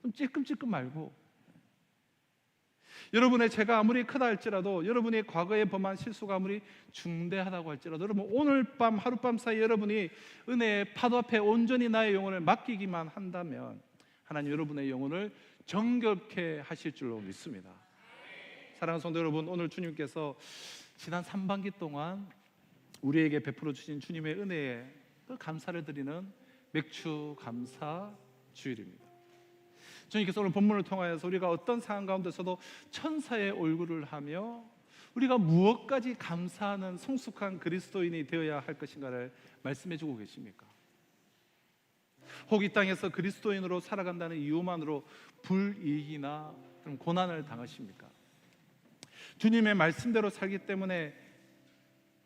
좀 찔끔찔끔 말고, 여러분의 죄가 아무리 크다 할지라도, 여러분이 과거에 범한 실수가 아무리 중대하다고 할지라도, 여러분 오늘 밤 하룻밤 사이 여러분이 은혜의 파도 앞에 온전히 나의 영혼을 맡기기만 한다면 하나님 여러분의 영혼을 정결케 하실 줄로 믿습니다. 사랑하는 성도 여러분, 오늘 주님께서 지난 3반기 동안 우리에게 베풀어 주신 주님의 은혜에 그 감사를 드리는 맥주 감사 주일입니다. 주님께서 오늘 본문을 통하여서 우리가 어떤 상황 가운데서도 천사의 얼굴을 하며 우리가 무엇까지 감사하는 성숙한 그리스도인이 되어야 할 것인가를 말씀해 주고 계십니까? 혹 이 땅에서 그리스도인으로 살아간다는 이유만으로 불이익이나 고난을 당하십니까? 주님의 말씀대로 살기 때문에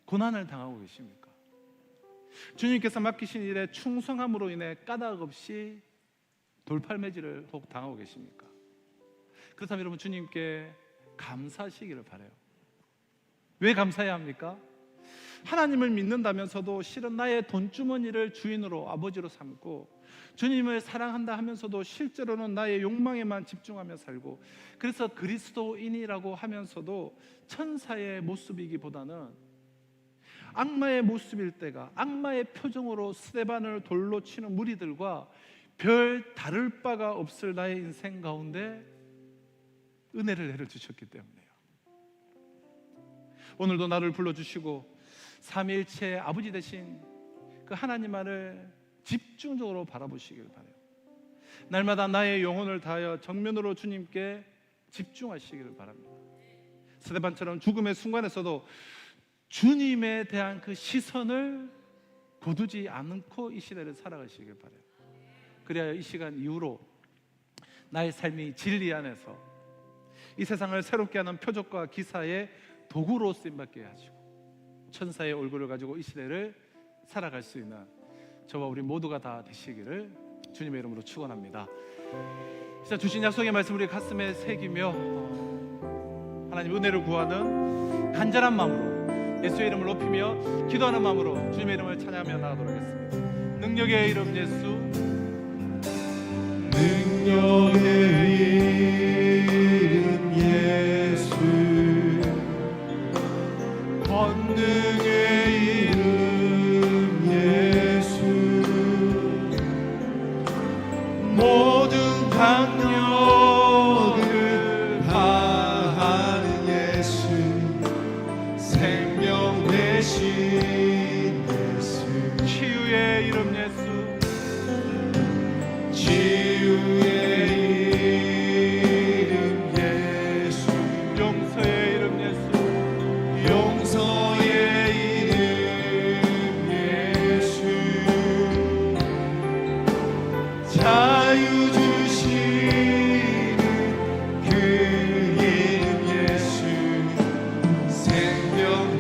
고난을 당하고 계십니까? 주님께서 맡기신 일에 충성함으로 인해 까닭 없이 돌팔매질을 혹 당하고 계십니까? 그렇다면 여러분 주님께 감사하시기를 바라요. 왜 감사해야 합니까? 하나님을 믿는다면서도 실은 나의 돈주머니를 주인으로, 아버지로 삼고, 주님을 사랑한다 하면서도 실제로는 나의 욕망에만 집중하며 살고, 그래서 그리스도인이라고 하면서도 천사의 모습이기보다는 악마의 모습일 때가, 악마의 표정으로 스데반을 돌로 치는 무리들과 별 다를 바가 없을 나의 인생 가운데 은혜를 내려주셨기 때문이에요. 오늘도 나를 불러주시고 삼위일체의 아버지 되신 그 하나님만을 집중적으로 바라보시길 바라요. 날마다 나의 영혼을 다하여 정면으로 주님께 집중하시기를 바랍니다. 스데반처럼 죽음의 순간에서도 주님에 대한 그 시선을 거두지 않고 이 시대를 살아가시길 바라요. 그래야 이 시간 이후로 나의 삶이 진리 안에서 이 세상을 새롭게 하는 표적과 기사의 도구로 쓰임받게 하시고 천사의 얼굴을 가지고 이 시대를 살아갈 수 있는 저와 우리 모두가 다 되시기를 주님의 이름으로 축원합니다. 진짜 주신 약속의 말씀 우리 가슴에 새기며 하나님 은혜를 구하는 간절한 마음으로 예수의 이름을 높이며 기도하는 마음으로 주님의 이름을 찬양하며 나가도록 하겠습니다. 능력의 이름 예수, 능력의 이름 예수, 권능의 이름 예수, 모든 강력을 다하는 예수, 생명 되신 예수, 치유의 이름 예수, 치유의 이름 예수, 용서의 이름 예수, 용서의 이름 예수, 자유 주시는 그 이름 예수, 생명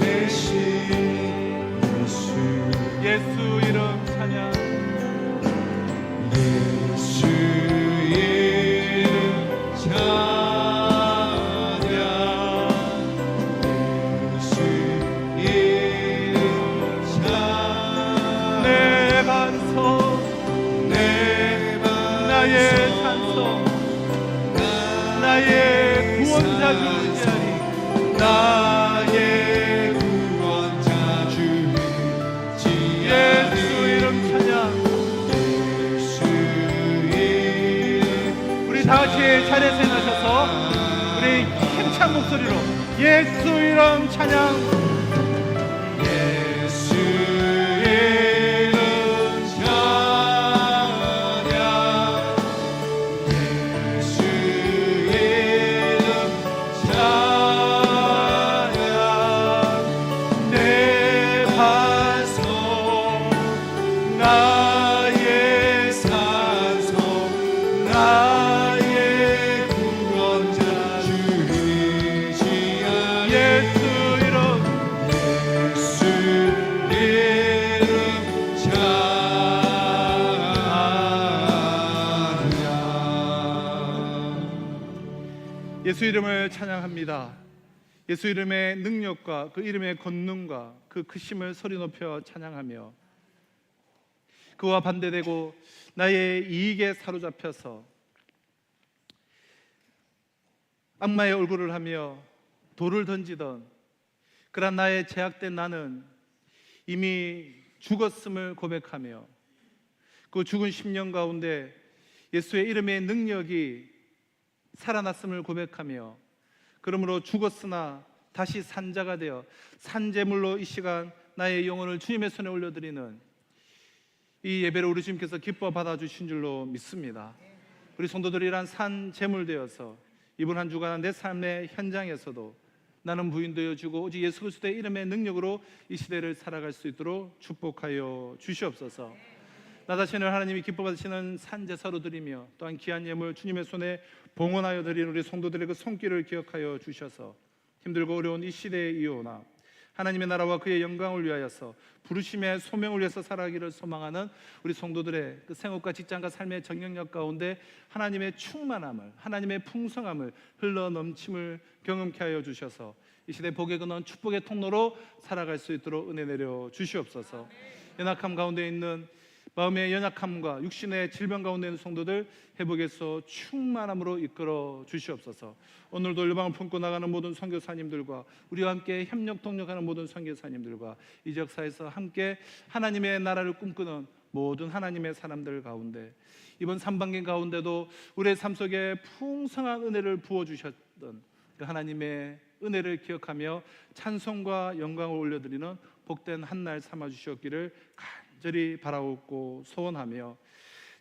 예수 이름 찬양. 예수 이름 찬양 예수 이름 찬양 내 반석 내 나의 산성 나의 구원자 주시하리. 나의 구원자 주시하리 예수 이름 찬양. 예수 이름 우리 다 같이 자리에서 일어나셔서 우리 힘찬 목소리로 예수 이름 찬양. 예수 이름 찬양 예수 이름 찬양 내 반석 나의 산성 나의 구원자 주시하리 예수 이름 예수 이름 찬양 예수 이름을 찬양합니다. 예수 이름의 능력과 그 이름의 권능과 그 크심을 소리 높여 찬양하며 그와 반대되고 나의 이익에 사로잡혀서 악마의 얼굴을 하며 돌을 던지던 그러한 나의 제약된 나는 이미 죽었음을 고백하며 그 죽은 10년 가운데 예수의 이름의 능력이 살아났음을 고백하며 그러므로 죽었으나 다시 산자가 되어 산제물로 이 시간 나의 영혼을 주님의 손에 올려드리는 이 예배를 우리 주님께서 기뻐 받아주신 줄로 믿습니다. 우리 성도들이란 산제물 되어서 이번 한 주간 내 삶의 현장에서도 나는 부인되어주고 오직 예수 그리스도의 이름의 능력으로 이 시대를 살아갈 수 있도록 축복하여 주시옵소서. 나 자신을 하나님이 기뻐 받으시는 산제사로 드리며 또한 귀한 예물 주님의 손에 봉헌하여 드리는 우리 성도들의 그 손길을 기억하여 주셔서 힘들고 어려운 이 시대에 이어오나 하나님의 나라와 그의 영광을 위하여서 부르심의 소명을 위해서 살아가기를 소망하는 우리 성도들의 그 생업과 직장과 삶의 정경력 가운데 하나님의 충만함을, 하나님의 풍성함을 흘러넘침을 경험케 하여 주셔서 이 시대 복의 근원 축복의 통로로 살아갈 수 있도록 은혜 내려 주시옵소서. 연약함 가운데 있는 마음의 연약함과 육신의 질병 가운데 있는 성도들 회복에서 충만함으로 이끌어 주시옵소서. 오늘도 열방을 품고 나가는 모든 선교사님들과 우리와 함께 협력 동력하는 모든 선교사님들과 이 지역사에서 함께 하나님의 나라를 꿈꾸는 모든 하나님의 사람들 가운데 이번 3반기 가운데도 우리의 삶 속에 풍성한 은혜를 부어주셨던 그 하나님의 은혜를 기억하며 찬송과 영광을 올려드리는 복된 한날 삼아주셨기를 간절히 바라옵고 소원하며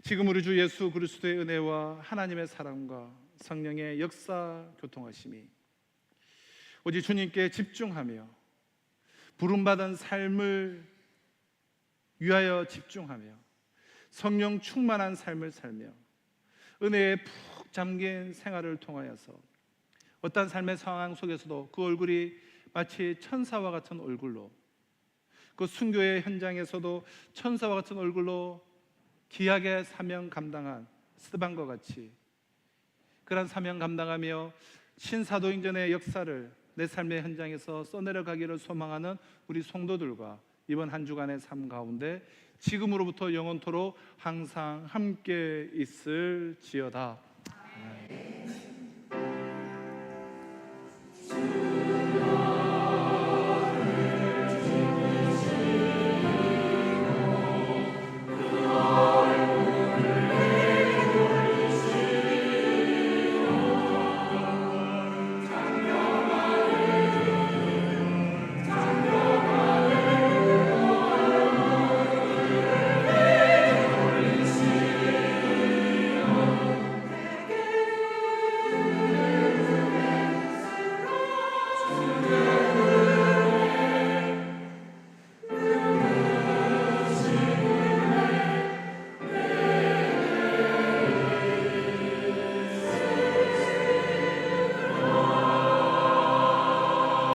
지금 우리 주 예수 그리스도의 은혜와 하나님의 사랑과 성령의 역사 교통하심이 오직 주님께 집중하며 부름받은 삶을 위하여 집중하며 성령 충만한 삶을 살며 은혜에 푹 잠긴 생활을 통하여서 어떤 삶의 상황 속에서도 그 얼굴이 마치 천사와 같은 얼굴로 그 순교의 현장에서도 천사와 같은 얼굴로 귀하게 사명 감당한 스데반과 같이 그런 사명 감당하며 신사도행전의 역사를 내 삶의 현장에서 써내려가기를 소망하는 우리 성도들과 이번 한 주간의 삶 가운데 지금으로부터 영원토록 항상 함께 있을지어다.